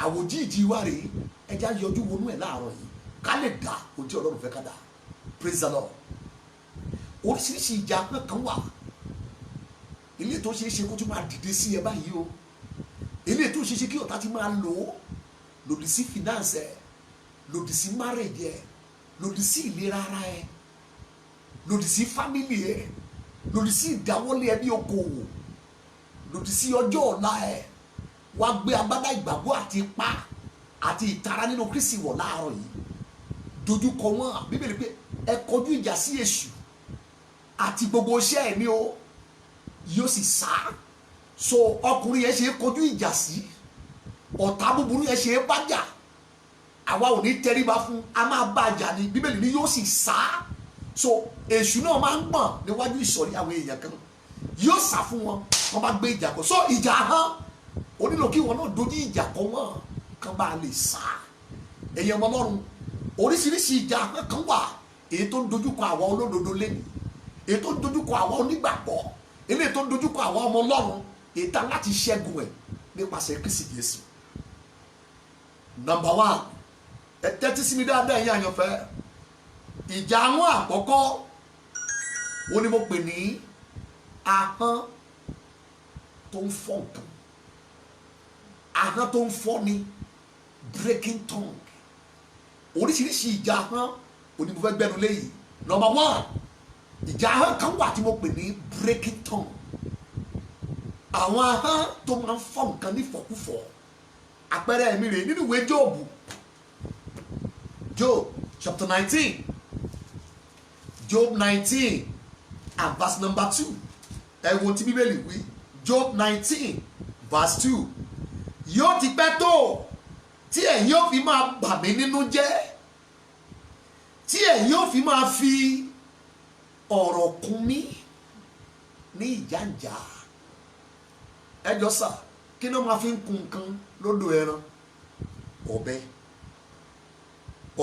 àwòjíìjì wa rèé ẹ já yọjú wọnú ẹ̀ láàárọ̀ yìí ká lè dà ojú Ọlọ́run fẹ́ ká dà praise the Lord oríṣiríṣi ìjà kan wà ilé tó ṣeé ṣe kó tún máa dìde sí ẹ báyìí o ilé tó ṣeé ṣe kí ọ̀tá ti máa lò ó lòdì sí finance ẹ lòdì sí marriage ẹ lòdì sí ìlera ara ẹ lòdì sí family ẹ lòdì sí ìdáwọ́lé ẹ bí okòwò lòdì sí ọjọ́ ọ̀la ẹ wá gbé agbádá ìgbàgbọ́ àti ipá àti ìtara nínú Kristi wọ̀ láàárọ̀ yìí dojúkọ wọn Bíbélì pé ẹ kọjú ìjà sí èṣù àti gbogbo iṣẹ́ ẹ̀ ní o yóò sì sá so ọkùnrin yẹn ṣe é kọjú ìjà sí ọ̀tá búburú yẹn ṣe é bájà àwa ò ní tẹríba fún a máa bá a jà ní Bíbélì ní yóò sì sá so èṣù náà máa ń gbọ̀n níwájú ìsọ̀rí àwọn èèyàn kan yóò sá fún wọn wọn bá gbé ìjà kọ so ìjà hàn ó nílò kí wọn náà dojú ìjà kọ wọn kan bá lè sá ẹ̀yin ọmọ Ọlọ́run oríṣiríṣi ìjà kan wà èyí tó ń dojúkọ àwa olódodo lẹ́nu èyí tó ń dojúkọ àwa onígbàgbọ́ eléyìí tó ń dojúkọ àwa ọmọ Ọlọ́run èyí tá láti ṣẹ́gun ẹ̀ nípasẹ̀ Kristi Jésù. Number one ẹ tẹ́tí sí mi dáadáa ẹ̀yin àyànfẹ́ ìjà àwọn àkọ́kọ́ wo ni mo pè ní ahọ́n tó ń fọ́ nǹkan ahọ́n tó ń fọ́ ni breaking tongue oríṣiríṣi ìjà ahọ́n òní mo fẹ́ gbẹ́nu léyìí. Number one ìjà ahọ́n kan wà tí mo pè ní breaking tongue àwọn ahọ́n tó máa ń fọ́ nǹkan nífọ̀kúfọ̀ àpẹẹrẹ mi rèé nínú ìwé Jóòbù Job chapter 19 Job 19 and verse number 2 ẹ wo tí Bíbélì wí Job 19 verse 2 yóò ti pẹ́ tó tí ẹ̀yin yóò fi máa bà mí nínú jẹ́ tí ẹ̀yin yóò fi máa fi ọ̀rọ̀ kún mí ní ìjàǹjà ẹjọ́ sà kí ló máa fi ń kun nǹkan lódò ẹran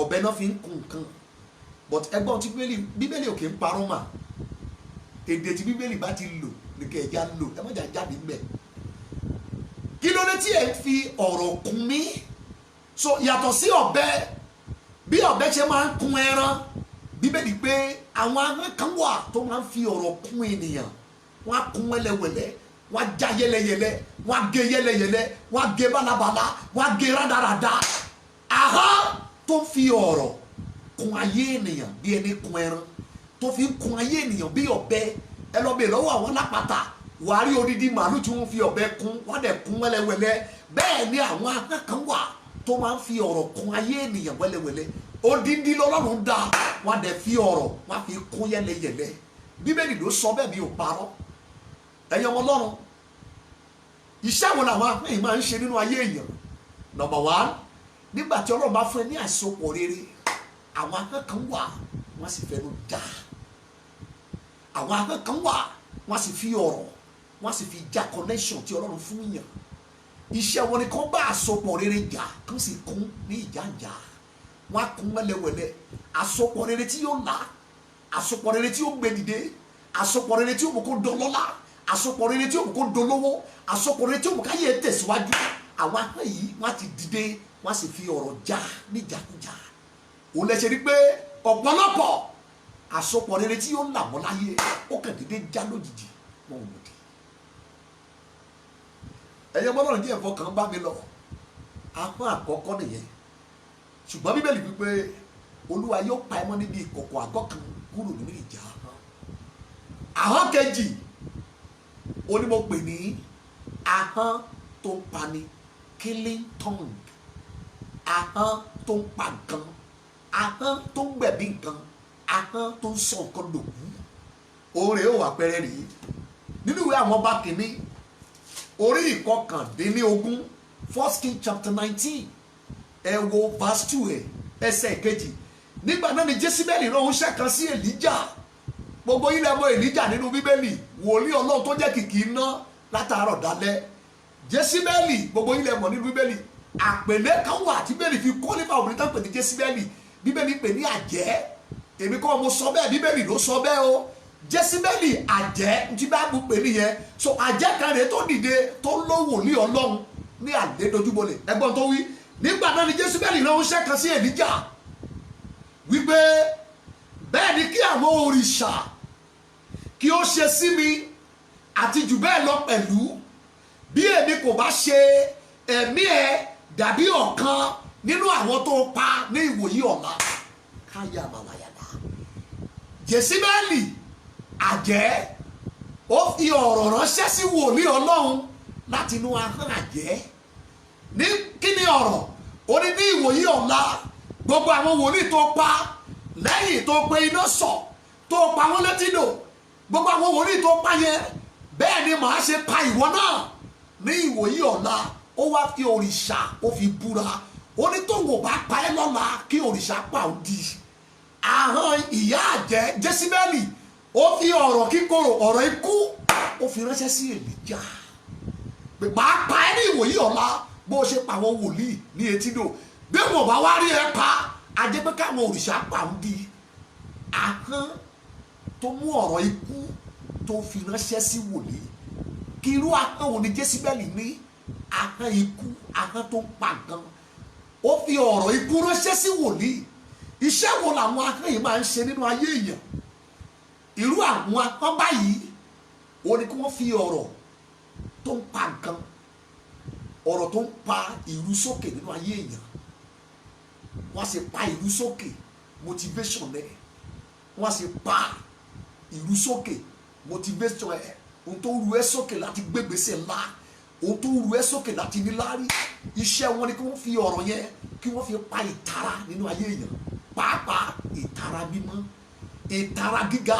ọ̀bẹ náà fi ń kun nǹkan but ẹgbọ́n tí Bíbélì òkè ń parọ́ mà èdè tí Bíbélì bá ti lò ní kẹjá lò ẹ má jà jáde mbẹ kí ló dé tí ẹ fi ọ̀rọ̀ kún mí so yàtọ̀ sí ọ̀bẹ bí ọ̀bẹ ṣe máa ń kun ẹran Bíbélì pé àwọn ahọ́n kan wà tó máa ń fi ọ̀rọ̀ kún ènìyàn wọ́n á kún wẹ́lẹ́wẹ́lẹ́ wọ́n á já yẹ́lẹ́yẹ́lẹ́ wọ́n á gé yẹ́lẹ́yẹ́lẹ́ wọ́n á gé bálabàlá wọ́n á gé rádaràda ahọ́n tó fi ọ̀rọ̀ kún ayé ènìyàn bí ẹni kún ẹran tó fi ń kún ayé ènìyàn bí ọ̀bẹ ẹ lọ bèèrè lọ́wọ́ àwọn lápáta wàá rí odidi màálù tí wọ́n fi ọ̀bẹ kún wọ́n dẹ̀ kún wẹ́lẹ́wẹ́lẹ́ bẹ́ẹ̀ ni àwọn ahọ́n kan wà tó máa ń fi ọ̀rọ̀ kún ayé ènìyàn wẹ́lẹ́wẹ́lẹ́ odindi lọ́lọ́run dá wọ́n dẹ̀ fi ọ̀rọ̀ wọ́n fi kún yẹ́lẹ́yẹ́lẹ́ Bíbélì ló sọ bẹ́ẹ̀ mi ò parọ́ ẹ̀yin ọmọ Ọlọ́run iṣẹ́ wo làwọn ahọ́n yìí máa ń ṣe nínú ayé èèyàn. Number one nígbà tí Ọlọ́run bá fún ẹ ní àsopọ̀ rere àwọn ahọ́n kan wà wọ́n sì fẹ́ ló dá àwọn ahọ́n kan wà wọ́n sì fi ọ̀rọ̀ wọ́n sì fi já connection tí Ọlọ́run fún yàn. Iṣẹ́ wọn ni kán bá àsopọ̀ rere jà kán sì kún ní ìjàǹjà. Wọ́n á kún wẹ́lẹ́wẹ́lẹ́ àsopọ̀ rere tí yóò là, àsopọ̀ rere tí yóò gbé dìde, àsopọ̀ rere tí yóò mú kó dọlọ́lá, àsopọ̀ rere tí yóò mú kó dolówó, àsopọ̀ rere tí yóò mú káyé tẹ̀síwájú. Àwọn ahọ́n yìí wọ́n á ti dìde wọ́n á sì fi ọ̀rọ̀ já níjàkújà. Òun lẹ ṣe rí pé ọ̀pọ̀lọpọ̀ àsopọ̀ rere tí yóò là wọ́n láyé ó kàn dédé já lójijì wọn ò lòdì. Ẹ̀yẹ mọ́lọ́run díẹ̀ fọkàn bá mi lọ. Ahọ́n àkọ́kọ́ nìyẹn. Ṣùgbọ́n Bíbélì wípé Olúwa yóò pa ẹ́ mọ́ níbi ìkọ̀kọ̀ àgọ́ kan kúrò nínú ìjà ahọ́n. Ahọ́n kejì ó ní mo pè ní ahọ́n tó ń pani, killing tongue. Ahọ́n tó ń pa nǹkan, ahọ́n tó ń gbẹ̀bí nǹkan, ahọ́n tó ń sọ nǹkan dòkú. Oore ó wà pẹ́rẹ́ rèé nínú ìwé àwọn ọba kìíní orí ìkọkàndínlógún 1 Kings chapter 19 ẹ wo verse 2 ẹsẹ̀ kejì. Nígbà náà ni Jésíbẹ́lì rán oníṣẹ́ kan sí Èlíjà. Gbogbo yín lẹ mọ̀ Èlíjà nínú Bíbélì, wòlíì Ọlọ́run tó jẹ́ kìkì iná látàárọ̀ dalẹ́. Jésíbẹ́lì gbogbo yín lẹ mọ̀ nínú Bíbélì, àpèlé kan wà tí Bíbélì fi kọ́ nípa obìnrin tán pè ní Jésíbẹ́lì. Bíbélì pè ní àjẹ́. Èmi kọ́ mo sọ bẹ́ẹ̀, Bíbélì ló sọ bẹ́ẹ̀ o. Jésíbẹ́lì àjẹ́ tí Báíbù pè nìyẹn. So àjẹ́ kan rèé tó dìde tó ló wòlíì Ọlọ́run ní àdédojúbolẹ̀. Ẹgbọ́n tó wí nígbà náà ni Jésíbẹ́lì rán oníṣẹ́ kan sí Èlíjà wípé bẹ́ẹ̀ ni kí àwọn òrìṣà kí ó ṣe sí mi àti jù bẹ́ẹ̀ lọ pẹ̀lú bí èmi kò bá ṣe ẹ̀mí ẹ̀ dàbí ọ̀kan nínú àwọn tó pa ní ìwòyí ọ̀la. Káyà màláyàdá. Jésíbẹ́lì àjẹ́ ó fi ọ̀rọ̀ ránṣẹ́ sí wòlíì Ọlọ́run láti inú ahọ́n àjẹ́. Ní kí ni ọ̀rọ̀? Ó ní ìwòyí ọ̀la gbogbo àwọn wòlíì tó pa lẹ́yìn tó pe iná sọ̀ tó pa wọ́n létí dò, gbogbo àwọn wòlíì tó pa yẹn bẹ́ẹ̀ ni màá ṣe pa ìwọ náà ní ìwòyí ọ̀la. Ó wá fi òrìṣà ó fi búra. Ó ní tóun ò bá pa ẹ́ lọ́la kí òrìṣà pa ò di. Ahọ́n ìyá àjẹ́ Jésíbẹ́lì ó fi ọ̀rọ̀ kíkorò ọ̀rọ̀ ikú ó fi ránṣẹ́ sí Èlíjà pé màá pa ẹ́ ní ìwòyí ọ̀la bó ṣe pa àwọn wòlíì ní etídò. Bí wọn bá wá rí ẹ pa ajẹ́ pé káwọn òrìṣà pa ń di. Ahọ́n tó mú ọ̀rọ̀ ikú tó fi ránṣẹ́ sí wòlíì. Kí irú ahọ́n wo ni Jésíbẹ́lì ní? Ahọ́n ikú, ahọ́n tó ń pa nǹkan. Ó fi ọ̀rọ̀ ikú ránṣẹ́ sí wòlíì. Iṣẹ́ wo làwọn ahọ́n yìí máa ń ṣe nínú ayé èèyàn? Irú àwọn ahọ́n báyìí ó ní kí wọ́n fi ọ̀rọ̀ tó ń pa nǹkan, ọ̀rọ̀ tó ń pa ìrú sókè nínú ayé èèyàn. Wọ́n sì pa ìrú sókè motivation ẹ̀, wọ́n sì pa ìrú sókè motivation ẹ̀, ohun tó rú ẹ sókè láti gbégbèsè ńlá, ohun tó rú ẹ sókè láti níláárí. Iṣẹ́ wọn ni kí wọ́n fi ọ̀rọ̀ yẹn kí wọ́n fi pa ìtara nínú ayé èèyàn, pàápàá ìtara mímọ́, ìtara gíga,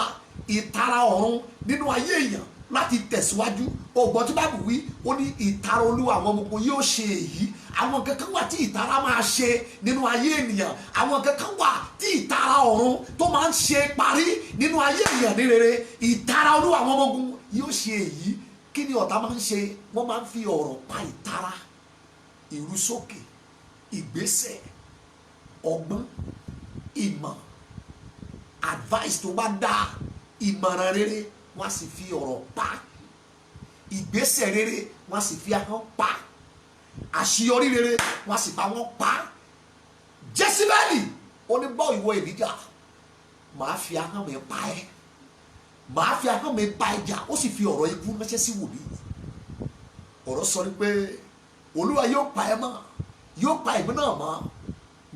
ìtara ọ̀run nínú ayé èèyàn láti tẹ̀síwájú. Ọgbọ́n tí Báíbù wí ó ní ìtara Olúwa àwọn ọmọ ogun yóò ṣe èyí. Àwọn kankan wà tí ìtara máa ṣe nínú ayé ènìyàn, àwọn kankan wà tí ìtara ọ̀run tó máa ń ṣe parí nínú ayé ènìyàn ní rere. Ìtara Olúwa àwọn ọmọ ogun yóò ṣe èyí. Kí ni ọ̀tá máa ń ṣe? Wọ́n máa ń fi ọ̀rọ̀ pa ìtara, ìrúsókè, ìgbésẹ̀, ọgbọ́n, ìmọ̀, advice tó bá dáa, ìmọ̀ràn rere wọ́n á sì fi ọ̀rọ̀ pa. Ìgbésẹ̀ rere wọ́n á sì fi ahọ́n pa. Àṣeyọrí rere wọ́n á sì pa wọ́n pa. Jésíbẹ́lì ó ní bọ́ ìwọ Èlíjà, màá fi ahọ́n mi pa ẹ́, màá fi ahọ́n mi pa ẹja. Ó sì fi ọ̀rọ̀ ikú ránṣẹ́ sí wòlíì. Ọ̀rọ̀ sọ ni pé Olúwa yóò pa ẹ́ mọ́, yóò pa èmi náà mọ́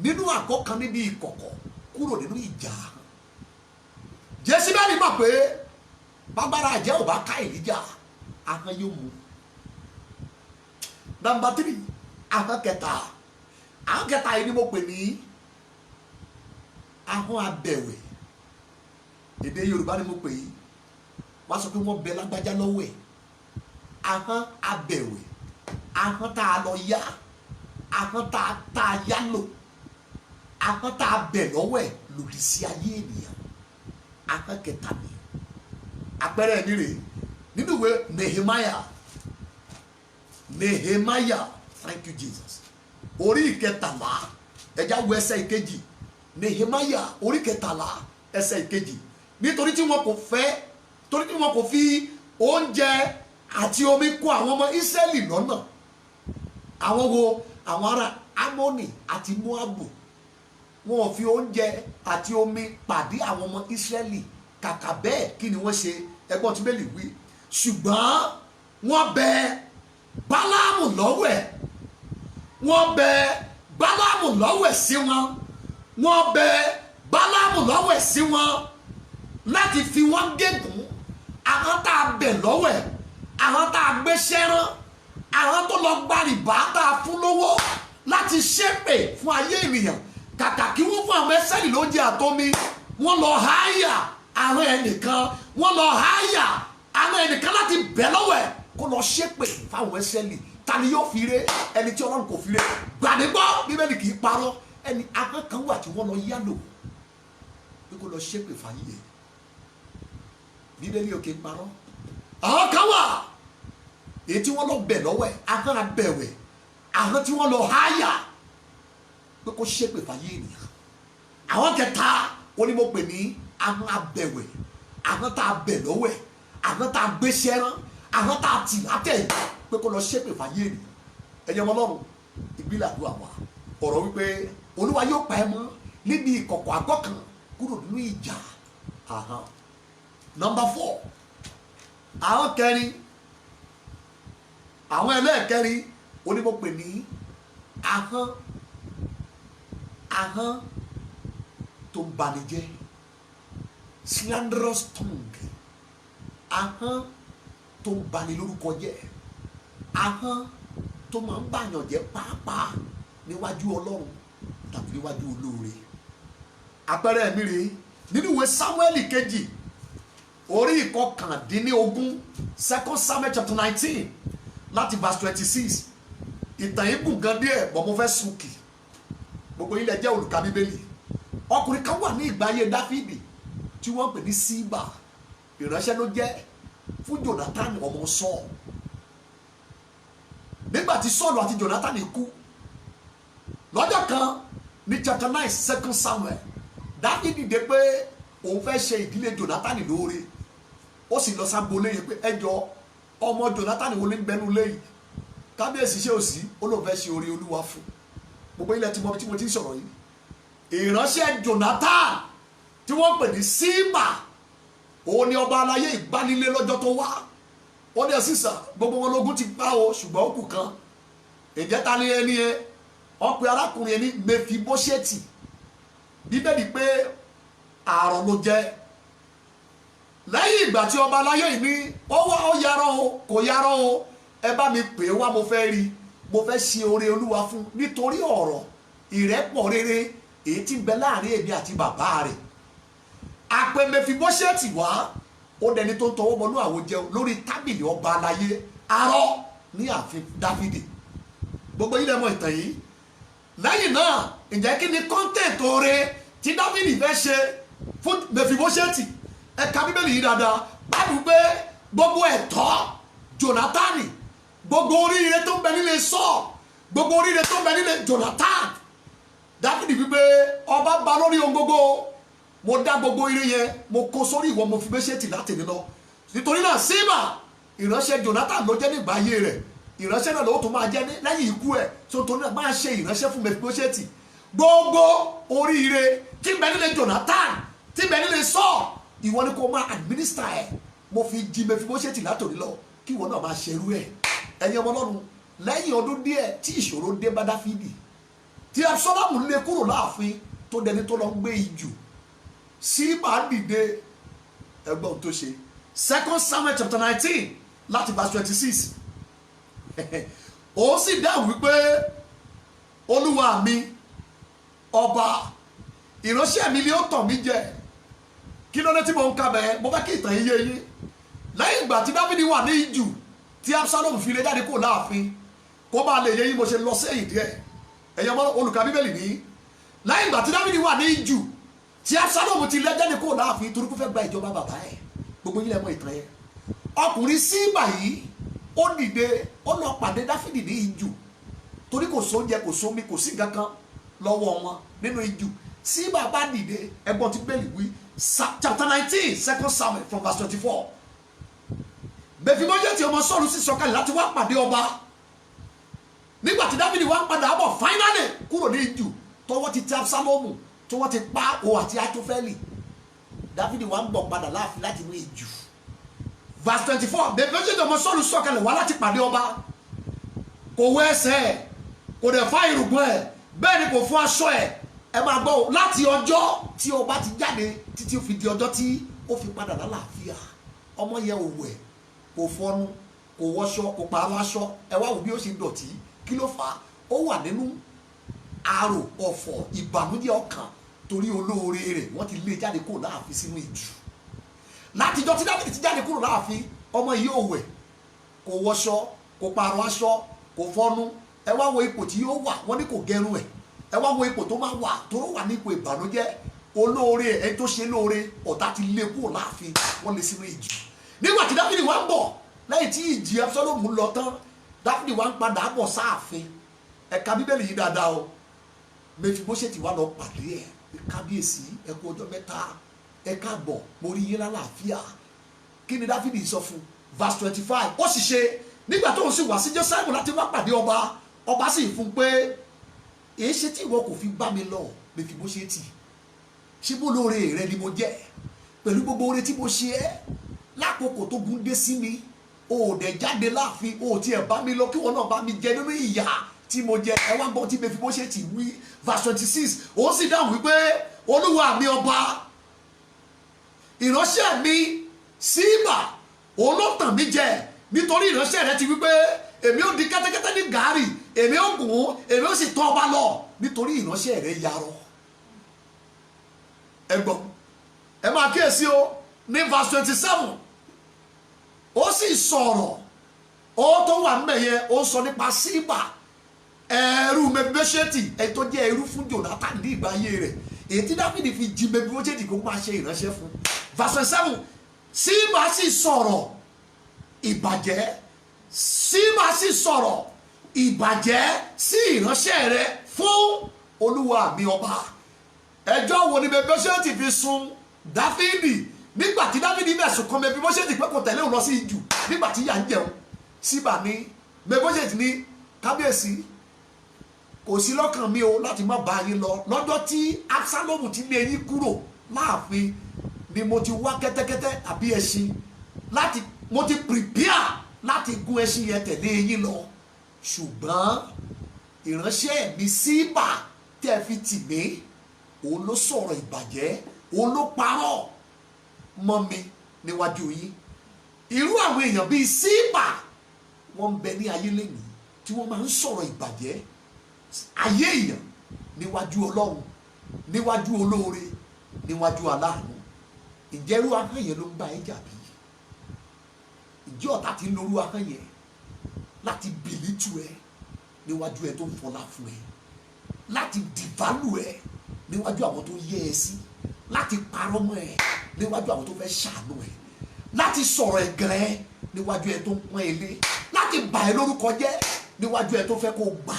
nínú àgọ́ kan níbi ìkọ̀kọ̀ kúrò nínú ìjà. Jésíbẹ́lì mọ̀ pé bágbára àjẹ́ ò bá ká Èlíjà, ahọ́n yóò mú. Number 3, ahọ́n kẹta. Ahọ́n kẹta yìí ni mo pè ní ahọ́n abẹ̀wẹ̀. Èdè Yorùbá ni mo pè yìí. Wọ́n sọ pé wọ́n bẹ lágbájá lọ́wọ́ ẹ̀. Ahọ́n abẹ̀wẹ̀, ahọ́n tá a lọ yá, ahọ́n tá a yá lò, ahọ́n tá a bẹ̀ lọ́wọ́ ẹ̀ lòdì sí ayé ènìyàn. Ahọ́n kẹta ni àpẹẹrẹ ẹni rèé. nínú ìwé Nehemiah thank you Jesus orí ìkẹtàlá ẹja wo ẹsẹ̀ ìkejì Nehemiah orí ìkẹtàlá ẹsẹ̀ ìkejì nítorí tí wọn kò fi oúnjẹ àti omi kó àwọn ọmọ Ísírẹ́lì lọ́nà àwọn wo àwọn ará Amoni àti Moabu wọn ò fi oúnjẹ àti omi pàdé àwọn ọmọ Ísírẹ́lì kàkà bẹ́ẹ̀ kí ni wọ́n ṣe ẹgbọ́n tí bẹ́ẹ̀ lè wí ṣùgbọ́n wọ́n bẹ Bálámù lọ́wọ́ ẹ̀ wọ́n bẹ Bálámù lọ́wọ́ ẹ̀ sí wọn wọ́n bẹ Bálámù lọ́wọ́ ẹ̀ sí wọn láti fi wọ́n gégùn àwọn tá a bẹ̀ lọ́wọ́ ẹ̀ àwọn tá a gbé ṣẹ́rán àwọn tó lọ gba rìbá tá a fún lówó láti ṣépè fún ayé ènìyàn kàkà kí wọ́n fún àwọn Ísírẹ́lì lóúnjẹ àtomi wọ́n lọ háyà àwọn ẹnìkan wọ́n lọ háyà àwọn ẹnìkan láti bẹ̀ lọ́wọ́ ẹ̀ kó lọ ṣépè fáwọn Ísírẹ́lì ta ni yóò fi ré ẹni tí Ọlọ́run kò fi ré gbàdégbọ́ Bíbélì kì í parọ́ ẹni akẹ́kọ̀ọ́ wà tí wọ́n lọ yálò pé kó lọ ṣépè fàyè Bíbélì ò kì í parọ́ àwọn kan wà èyí tí wọ́n lọ bẹ̀ lọ́wọ́ ẹ̀ ahọ́n abẹ̀wẹ̀ ahọ́n tí wọ́n lọ háyà pé kó ṣépè fàyè ènìyàn àwọn kẹta ó ní mo pè ní ahọ́n abẹ̀wẹ̀ ahọ́n tá a bẹ̀ lọ́wọ́ ẹ̀ ahọ́n tá a gbéṣẹ́ rán ahọ́n tá a tì látẹ̀ pé kó lọ ṣépè fàyè ènìyàn ẹ̀yẹ ọmọ Ọlọ́run ìgbìlẹ̀ àdúrà wa ọ̀rọ̀ wípé Olúwa yóò pa ẹ́ mọ́ níbi ìkọ̀kọ̀ àgọ́ kan kúrò nínú ìjà ahọ́n. Number 4 àwọn kẹrin àwọn ẹlẹ́ẹ̀kẹrin onímọ̀pẹ̀ ní ahọ́n tó ń bani jẹ́ slanderous tongue ahọ́n tó ń bani lórúkọ jẹ́ ahọ́n tó máa ń bàyàn jẹ́ pàápàá níwájú Ọlọ́run tàbí níwájú olóore àpẹẹrẹ mi rèé nínú ìwé Sámúẹ́lì kejì orí ìkọkàndínlógún 2 Samuel chapter 19 láti verse 26 ìtàn yìí gùn gan díẹ̀ bọ̀ mo fẹ́ sunkì gbogbo ilẹ̀ jẹ́ olùkà Bíbélì ọkùnrin kan wà ní ìgbà ayé Dáfídì tí wọ́n pè ní Síbà ìránṣẹ́ ló jẹ́ fún Jonathan ọmọ Sọ́ọ̀lù nígbà tí Sọ́ọ̀lù àti Jonathan kú lọ́jọ́ kan ní chapter 9 2 Samuel Dáfídì dé pé òun fẹ́ ṣe ìdílé Jonathan lóore ó sì lọ sábòlé yẹn pé ẹjọ́ ọmọ Jonathan wo ní gbẹnu léyìí kábíyèsí ṣé ò sí ó lóun fẹ́ ṣe oore Olúwa fún gbogbo ilẹ̀ tí mo ti ń sọ̀rọ̀ yìí ìránṣẹ́ Jonathan tí wọ́n pè ní Síbà òun ni ọba aláyé ìgbánilé lọ́jọ́ tó wá ó ní ẹ̀sìsà gbogbo wọn lógún ti pa o ṣùgbọ́n ó kù kan ìjẹta ní ẹni ẹ wọ́n pe arákùnrin ẹni Mẹfibóṣẹ́tì Bíbélì pé àrùn ló jẹ́ lẹ́yìn ìgbà tí ọba aláyé yìí ní ó yarọ o kò yarọ o ẹ bá mi pè é wá mo fẹ́ rí mo fẹ́ ṣe oore Olúwa fún nítorí ọ̀rọ̀ ìrẹ́pọ̀ rere èyí tí ń bẹ láàrin èmi àti bàbá rẹ̀ àpè Mẹfibóṣẹ́tì wá ó dẹni tó ń tọwọ́ bọnú àwo jẹun lórí tábìlì ọba aláyé arọ ní ààfin Dáfídì gbogbo yìí lẹ́mọ̀ ìtàn yìí lẹ́yìn náà ǹjẹ́ kí ni kọ́ńtẹ̀ǹtì oore tí Dáfídì fẹ́ ṣe fún Mẹfibóṣẹ́tì ẹ̀ka Bíbélì yìí dáadáa báyìí pé gbogbo ẹ̀tọ́ Jónátánì gbogbo oríire tó ń bẹ nílé Sọ́ọ̀lù gbogbo oríire tó ń bẹ nílé Jónátánì Dáfídì wípé ọba ba lórí ohun gbogbo mo dá gbogbo ire yẹn mo kó sórí ìwọ Mẹfibóṣẹ́tì láti ní lọ nítorí náà Síbà ìránṣẹ́ Jónátánì ló jẹ́ nígbà ayé rẹ̀ ìránṣẹ́ náà ló tó máa jẹ́ lẹ́yìn ikú ẹ̀ tó tó náà máa ṣe ìránṣẹ́ fún Mẹfibóṣẹ́tì gbogbo oríire tí ń bẹ nílé Jónátánì tí ń bẹ nílé Sọ́ọ̀lù ìwọ ni kò máa administer ẹ̀ mo fi jí Mẹfibóṣẹ́tì látòrí lọ kí ìwọ náà máa ṣerú ẹ̀ ẹ̀yin ọmọ Ọlọ́run lẹ́yìn ọdún díẹ̀ tí ìṣòro dé bá Dáfídì tí Absalomu lé kúrò láàfin tó dẹni tó lọ gbé ijù Síbà dìde ẹgbọ́n tó ṣe 2 Samuel chapter 19 láti verse 26 ó sì dáhùn wípé olúwa mi ọba ìránṣẹ́ mi ni ó tàn mí jẹ kí ló dé tí mo ń ka bẹ́ẹ̀ mo fẹ́ kí ìtàn yín yé yín lẹ́yìn ìgbà tí Dáfídì wà ní ijù tí Absalomu fi lé jáde kó láàfin kó bá lè yé yín mo ṣe lọ sẹ́yìn díẹ̀ ẹ̀yin ọmọ olùkà Bíbélì ní lẹ́yìn ìgbà tí Dáfídì wà ní ijù tí Absalomu ti lé jáde kó láàfin torí kó fẹ́ gba ìjọba bàbá ẹ̀ gbogbo yín lẹ mọ̀ ìtàn yẹn ọkùnrin Síbà yìí ó dìde ó lọ pàdé Dáfídì ní ijù torí kò sóúnjẹ kò sómi kò sí nǹkan kan lọ́wọ́ wọn nínú ijù. Síbà bá dìde ẹgbọ́n tí bẹ́ẹ̀lì wí chapter 19 2 Samuel from verse 24. Mèfíbóṣẹ́tì ọmọ Sọ́ọ̀lù sì sọ̀kalẹ̀ láti wá pàdé ọba nígbà tí Dáfídì wá ń padà bọ̀ finally kúrò ní ijù tọwọ́ ti tẹ Absalomu tí wọ́n ti pa òun àti Ahitofeli. Dáfídì wá ń bọ̀ padà láàfin láti inú ijù. Verse 24 Mèfíbóṣẹ́tì ọmọ Sọ́ọ̀lù sọ̀kalẹ̀ wá láti pàdé ọba kò wọ ẹsẹ̀ ẹ̀ kò dẹ̀ fá irùngbọ̀n ẹ̀ bẹ́ẹ̀ ni kò fún aṣọ ẹ̀. Ẹ máa gbọ́ láti ọjọ́ tí ọba ti jáde títí ó fi di ọjọ́ tí ó fi padà lálàáfíà. Ọmọ yẹn ò wẹ̀ kò fọnu kò wọṣọ kò pààrọ̀ aṣọ. Ẹ wá wò bí ó ṣe dọ̀tí kí ló fà á? Ó wà nínú àrò ọ̀fọ̀ ìbànújẹ́ ọkàn torí olóore rẹ̀ wọ́n ti lé jáde kúrò láàfin sínú ìjù. Látijọ́ tí Dáfídì ti jáde kúrò láàfin ọmọ yìí ò wẹ̀ kò wọṣọ kò pààrọ̀ aṣọ kò fọnu. Ẹ wá wo ipò tí yóò wà wọ́n ní kò gẹrun ẹ̀. Ẹ wá wo ipò tó máa wà tó wà ní ipò ìbànújẹ́ olóore ẹ tó ṣe lóore ọ̀tá ti lé kúrò láàfin wọ́n lé sínú ìjì. Nígbà tí Dáfídì wá ń bọ̀ lẹ́yìn tí ìjì Absalomu lọ tán Dáfídì wá ń padà bọ̀ sáàfin. Ẹ ka Bíbélì yìí dáadáa o. Mèfíbóṣẹ́tì wá lọ pàdé ẹ̀ kábíyèsí ẹ kú ọjọ́ mẹ́ta ẹ káàbọ̀ mo rí yín lálàáfíà. Kí ni Dáfídì sọ fún? Verse 25 ó sì ṣe nígbà tóun sì wá sí Jerusalem láti wá pàdé ọba ọba sì fún pé èé ṣe tí ìwọ kò fi bá mi lọ Mèfíbóṣẹ́tì ṣé bó lóore rẹ ni mo jẹ́ pẹ̀lú gbogbo oore tí mo ṣe ẹ́ lákòókò tó gún dé sí mi o ò dẹ̀ jáde láàfin o ò tiẹ̀ bá mi lọ kí wọn náà bá mi jẹ nínú ìyà tí mo jẹ. Ẹ wá gbọ́ tí Mèfíbóṣẹ́tì wí verse 26 ó sì dáhùn wípé olúwa mi ọba ìránṣẹ́ mi Síbà òun ló tàn mí jẹ nítorí ìránṣẹ́ rẹ ti wípé èmi ó di kẹ́tẹ́kẹ́tẹ́ ní gàárì èmi ó gùn èmi ó sì tọ́ ọba lọ nítorí ìránṣẹ́ rẹ yarọ. Ẹ gbọ́ ẹ máa kíyèsí o ní verse 27 ó sì sọ̀rọ̀ ó tó wà mẹ́yẹ ó sọ nípa Síbà ẹrú Mèfíbóṣẹ́tì èyí tó jẹ́ ẹrú fún Jónátánì ní ìgbà ayé rẹ̀ èyí tí Dáfídì fi jí Mèfíbóṣẹ́tì kó máa ṣe ìránṣẹ́ fún. verse 7 Síbà sì sọ̀rọ̀ ìbàjẹ́ Síbà sì sọ̀rọ̀ ìbàjẹ́ sí ìránṣẹ́ rẹ fún olúwa mi ọba. Ẹjọ́ wo ni Mèfíbóṣẹ́tì fi sùn Dáfídì nígbà tí Dáfídì fẹ̀sùn kan Mèfíbóṣẹ́tì pé kò tẹ̀lé òun lọ sí ijù nígbà tí ìyà ń jẹun. Síbà ní Mèfíbóṣẹ́tì ní kábíyèsí kò sí lọ́kàn mi o láti má bá yín lọ lọ́jọ́ tí Absalomu ti lé yín kúrò láàfin ni mo ti wá kẹ́tẹ́kẹ́tẹ́ àbí ẹṣin láti mo ti prepare láti gún ẹṣin yẹn tẹ̀lé yín lọ ṣùgbọ́n ìránṣẹ́ mi Síbà tẹ́ fi tì mí òun ló sọ̀rọ̀ ìbàjẹ́ òun ló parọ́ mọ́ mi níwájú yín. Irú àwọn èèyàn bíi Síbà wọ́n ń bẹ ní ayé lẹ́yìn tí wọ́n máa ń sọ̀rọ̀ ìbàjẹ́ ayé èèyàn níwájú Ọlọ́run níwájú olóore níwájú aláàánú. Ǹjẹ́ irú ahọ́n yẹn ló ń bá ẹ jà bí? Ǹjẹ́ ọ̀tá ti ń lo irú ahọ́n yẹn láti bìlítù ẹ níwájú ẹ tó ń fọlá fún ẹ, láti dìválù ẹ níwájú àwọn tó yẹ ẹ sí, láti parọ́ mọ́ ẹ níwájú àwọn tó fẹ́ ṣàánú ẹ, láti sọ̀rọ̀ ẹ̀gẹ̀rẹ̀ níwájú ẹ tó ń pọ́n ẹ lé, láti bà ẹ lórúkọ jẹ́ níwájú ẹ tó fẹ́ kó gbà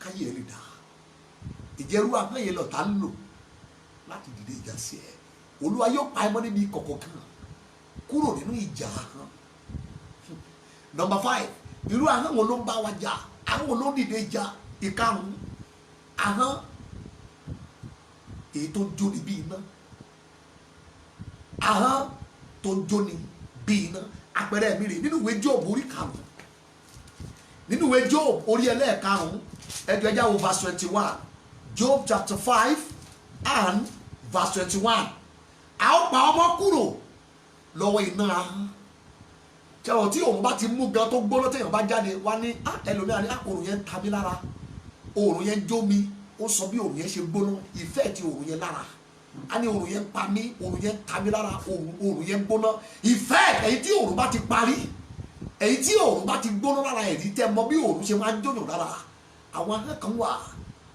káyé ẹ lè dá. Ǹjẹ́ irú ahọ́n yẹn lọ̀tá ń lò láti dìde ìjà sí ẹ? Olúwa yóò pa ẹ mọ́ níbi ìkọ̀kọ̀ kan kúrò nínú ìjà ahọ́n. Number 5 irú ahọ́n wo ló ń bá wa jà? Ahọ́n wo ló ń dìde ìjà? Ìkarùn-ún ahọ́n èyí tó ń jóni bí iná. Ahọ́n tó ń jóni bí iná. Àpẹẹrẹ mi rè nínú ìwé Jóòbù orí 5 nínú ìwé Jóòbù orí ẹlẹ́ẹ̀karùn-ún ẹjọ́ ẹjá wo verse 21 Job chapter 5 and verse 21. A ó pa ọmọ kúrò lọ́wọ́ iná ahọ́n. Ṣé tí òun bá ti mú gan tó gbóná téèyàn bá jáde wá ní ẹlòmíràn ní òòrùn yẹn ń ta mí lára, òòrùn yẹn ń jó mi, ó sọ bí òòrùn yẹn ṣe gbóná, ìfẹ́ ti òòrùn yẹn lára. A ní òòrùn yẹn ń pa mí, òòrùn yẹn ń ta mí lára, òòrùn yẹn ń gbóná. Ìfẹ́ èyí tí òòrùn bá ti parí, èyí tí òòrùn bá ti gbóná lára èyí tẹ́ mọ bí òòrùn ṣe máa ń jóyàn lára. Àwọn ahọ́n kan wà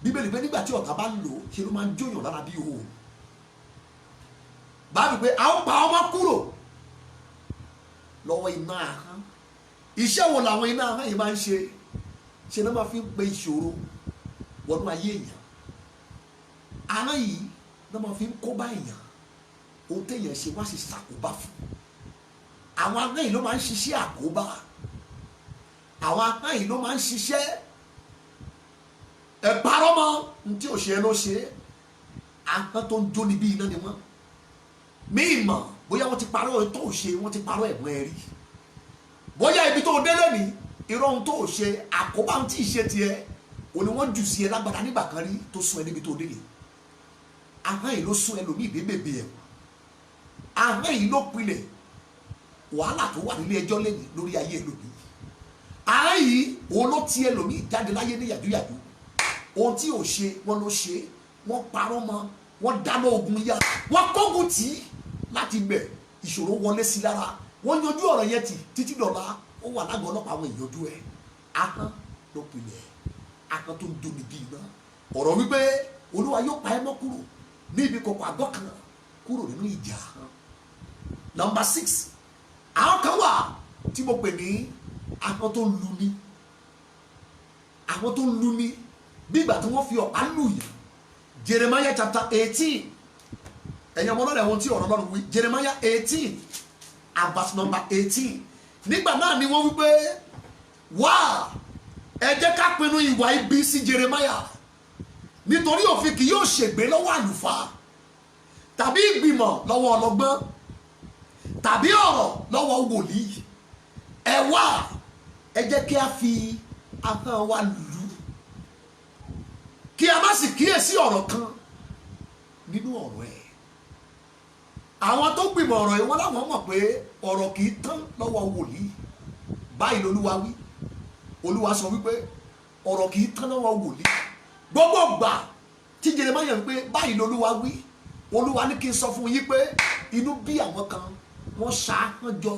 Bíbélì pé nígbà tí ọ̀tá bá ń lò ṣe ló máa ń jóyàn lára bí òòrùn. Báyìí pé a ó pa ọmọ kúrò lọ́wọ́ iná ahọ́n. Iṣẹ́ wo làwọn iná ahọ́n yìí máa ń ṣe? Ṣe náà máa fi ń pe ìṣòro wọnú ayé èèyàn. Ahọ́n yìí náà máa fi ń kó bá èèyàn, ohun téèyàn ṣe wá sí ṣàkóbá fún. Àwọn ahọ́n yìí ló máa ń ṣiṣẹ́ àkóbá. Àwọn ahọ́n yìí ló máa ń ṣiṣẹ́ ẹ̀parọ́ mọ́ ní tí ò ṣe ló ṣe. Ahọ́n tó ń jóni bí iná ni wọ́n. Mí mọ̀ bóyá wọ́n ti parọ́ tó ṣe, wọ́n ti parọ́ ẹ̀mọ́ ẹ rí. Bóyá ibi tó délé ní irọ́ ohun tó ṣe, àkóbá ohun tí ì ṣe tiẹ̀, òun ni wọ́n jù sí ẹ lágbàdá nígbà kan rí tó sún ẹ níbi tó délé. Ahọ́n yìí ló sún ẹlòmíì dé bèbè ẹ̀. Ahọ́n yìí ló pilẹ̀ wàhálà tó wà nílé ẹjọ́ lẹ́yìn lórí ayé ẹlòmíì. Ahọ́n yìí òun ló ti ẹlòmíì jáde láyé ní yàdúyàdú. Ohun tí ò ṣe wọ́n ló ṣe, wọ́n parọ́ mọ́, wọ́n dáná ogun yá, wọ́n kógun tì í láti bẹ̀, ìṣòro wọlé sí lára, wọ́n yanjú ọ̀rọ̀ yẹn tì títí dọ̀la, ó wà lágọ̀ọ́ ọlọ́pàá àwọn ìyanjú ẹ̀. Ahọ́n ló pilẹ̀, ahọ́n tó ń jóni bí iná. Ọ̀rọ̀ wípé Olúwa yóò pa ẹ́ mọ́ kúrò ní ibi kọ̀kọ̀ àgọ́ kan, kúrò nínú ìjà. Number 6, àwọn kan wà tí mo pè ní ahọ́n tó ń lu ní. Àwọn tó ń lu ní bí ìgbà tí wọ́n fi ọ̀pá lù yàn. Jeremiah chapter 18, ẹ̀yin ọmọ ọlọ́run ẹ̀wọ̀n tí ọ̀rọ̀ Ọlọ́run wí. Jeremiah 18 and verse number 18. Nígbà náà ni wọ́n wípé wá ẹ jẹ́ ká pinnu ìwà ibi sí Jeremiah, nítorí òfin kì yóò ṣègbé lọ́wọ́ àlùfáà tàbí ìgbìmọ̀ lọ́wọ́ ọlọ́gbọ́n tàbí ọ̀rọ̀ lọ́wọ́ wòlíì. Ẹ wá ẹ jẹ́ kí a fi ahọ́n wa lù ú, kí a má sì kíyèsí ọ̀rọ̀ kan nínú ọ̀rọ̀ ẹ̀. Àwọn tó gbìmọ̀ ọ̀rọ̀ yìí wọ́n láwọn mọ̀ pé ọ̀rọ̀ kì í tán lọ́wọ́ wòlíì. Báyìí lolúwa wí. Olúwa sọ wípé ọ̀rọ̀ kì í tán lọ́wọ́ wòlíì. Gbogbo gbà tí Jeremáyà wípé báyìí lolúwa wí, Olúwa ní kí n sọ fún yín pé inú bí àwọn kan wọ́n ṣàhán jọ,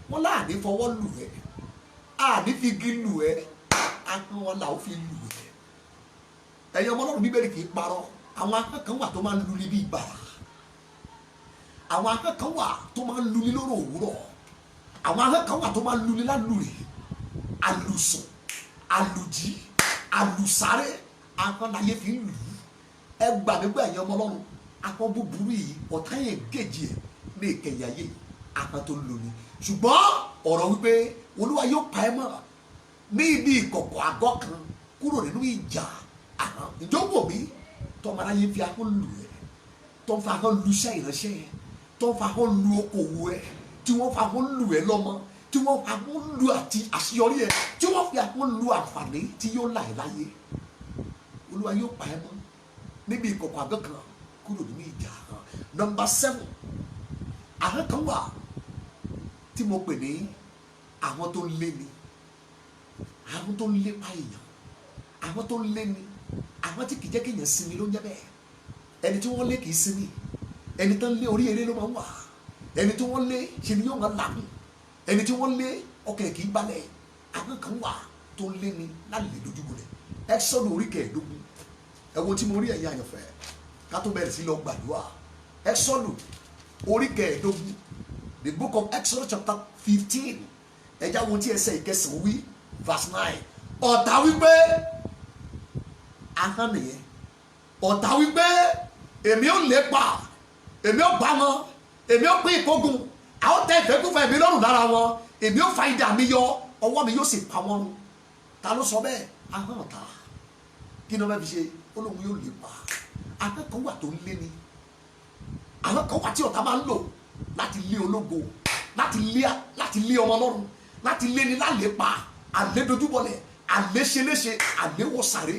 wọ́n láàní fọwọ́ lù ẹ́, àní fi igi lù ẹ́, ahọ́n wọn làwọn fi lù ẹ́. Ẹ̀yin ọmọ Ọlọ́run Bíbélì kì í parọ́. Àwọn ahọ́n kan wà tó máa ń lu ní bí ìbàrà. Àwọn ahọ́n kan wà tó máa ń lu ní lórí òwúrọ̀. Àwọn ahọ́n kan wà tó máa ń lu ní lálùrè, àlùsùn, àlùjí, àlùsáré. Ahọ́n láyé fi ń lù ú. Ẹ gbà mí gbọ́ ẹ̀yin ọmọ Ọlọ́run, ahọ́n búburú yìí ọ̀tá yẹn gèjì ẹ̀ ní ìkẹyìn ayé, ahọ́n tó ń lu ní. Ṣùgbọ́n ọ̀rọ̀ wípé Olúwa yóò pa ẹ́ mọ́ ní ibi ìkọ̀kọ̀ àgọ́ kan, kúrò nínú ìjà. Ìjọba mi tọ́mọ aráyé fi ahọ́n lù ẹ́, tó ń fa ahọ́n lu iṣẹ́ ìránṣẹ́ ẹ̀, tó ń fa ahọ́n lu okòwò ẹ̀, tí wọ́n fa ahọ́n lù ẹ́ lọ́mọ, tí wọ́n fa ahọ́n lu àti àṣeyọrí ẹ̀, tí wọ́n fi ahọ́n lu àǹfààní tí yóò là ẹ́ láyé. Olúwa yóò pa ẹ́ mọ́ níbi ìkọ̀kọ̀ àgọ́ kan, kúrò nínú ìjà. Number 7, ahọ́n kan wà tí mo pè ní àwọn tó ń lé ni, àwọn tó ń lépa èèyàn, àwọn tó ń lé ni, àwọn tí kì í jẹ́ kéèyàn sinmi ló ń jẹ́ bẹ́ẹ̀. Ẹni tí wọ́n lé kì í sinmi, ẹni tó ń lé orí eré ló máa ń wà, ẹni tí wọ́n lé ṣe ni yóò máa làágùn, ẹni tí wọ́n lé ọkàn kì í balẹ̀. Àwọn kan wà tó ń lé ni lálẹ́ lójúbọ rẹ̀. Ẹ́kísọ́dù orí 15, ẹ wo tí mo rí ẹ̀yin àyànfẹ́ ká tó bẹ̀rẹ̀ sí lọ gbàdúrà. Ẹ́kísọ́dù orí 15, the book of Exodus chapter 15, ẹja wo tí ẹsẹ̀ ìkẹsàn-án wí, verse 9. Ọ̀tá wípé ahọ́n nìyẹn. Ọ̀tá wípé èmi ò lépa, èmi ò bá wọn, èmi ò pín ìkógun, àwọn tẹ ìfẹ́kúfẹ́ mi lọ́rùn lára wọn, èmi ò fa idà mi yọ, ọwọ́ mi yóò sì pa wọ́n run. Ta ló sọ bẹ́ẹ̀? Ahọ́n ọ̀tá. Kí ni wọ́n fẹ́ fi ṣe? Ó lóun yóò lépa. Ahọ́n kan wà tó ń lé ni. Ahọ́n kan wà tí ọ̀tá máa ń lò láti lé ológo, láti lé ọmọ Ọlọ́run, láti lé ni lálépa, àlédojúbọlẹ̀, àléṣeléṣe, àléwọ̀sàré.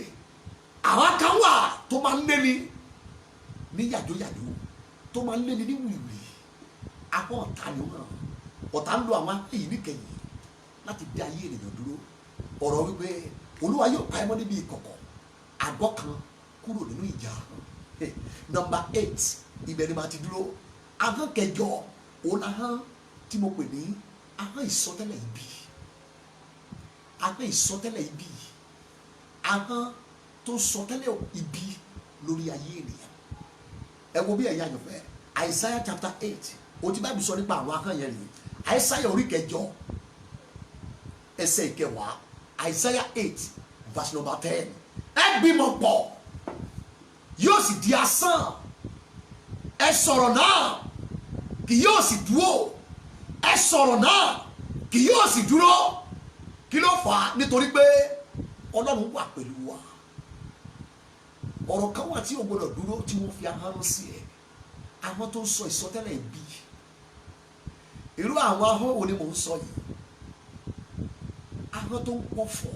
Àwọn kan wà tó máa ń lé ni ní yàjóyàjó, tó máa ń lé ni ní wìwì. Àwọn ọ̀tá ni wọ́n. Ọ̀tá ń lo àwọn èyí níkẹyìn láti dá ayé ènìyàn dúró. Ọ̀rọ̀ wípé Olúwa yóò pa ẹ́ mọ́ níbi ìkọ̀kọ̀ àgọ́ kan, kúrò nínú ìjà. Number 8, ibẹ̀ ni màá ti dúró. Ahọ́n kẹjọ, òun ahọ́n tí mo pè ní ahọ́n ìsọtẹ́lẹ̀ ibi. Ahọ́n ìsọtẹ́lẹ̀ ibi. Ahọ́n tó sọtẹ́lẹ̀ ibi lórí ayé ènìyàn. Ẹ wo bí ẹ̀yin àyànfẹ́, Isaiah chapter 8, ó ti Báíbù sọ nípa àwọn ahọ́n yẹn rèé. Àìsáyà orí kẹjọ ẹsẹ̀ ìkẹwàá, Isaiah 8 verse number 10. Ẹ gbìmọ̀ pọ̀ yóò sì di asán, ẹ sọ̀rọ̀ náà kì yóò sì dúró, ẹ sọ̀rọ̀ náà kì yóò sì dúró. Kí ló fà á? Nítorí pé Ọlọ́run wà pẹ̀lú wa. Ọ̀rọ̀ kan wà tí o gbọ́dọ̀ dúró tí wọ́n fi ahọ́n sí ẹ, àwọn tó ń sọ ìsọtẹ́lẹ̀ ibi. Irú àwọn ahọ́n wo ni mò ń sọ yìí? Ahọ́n tó ń pọ̀fọ̀,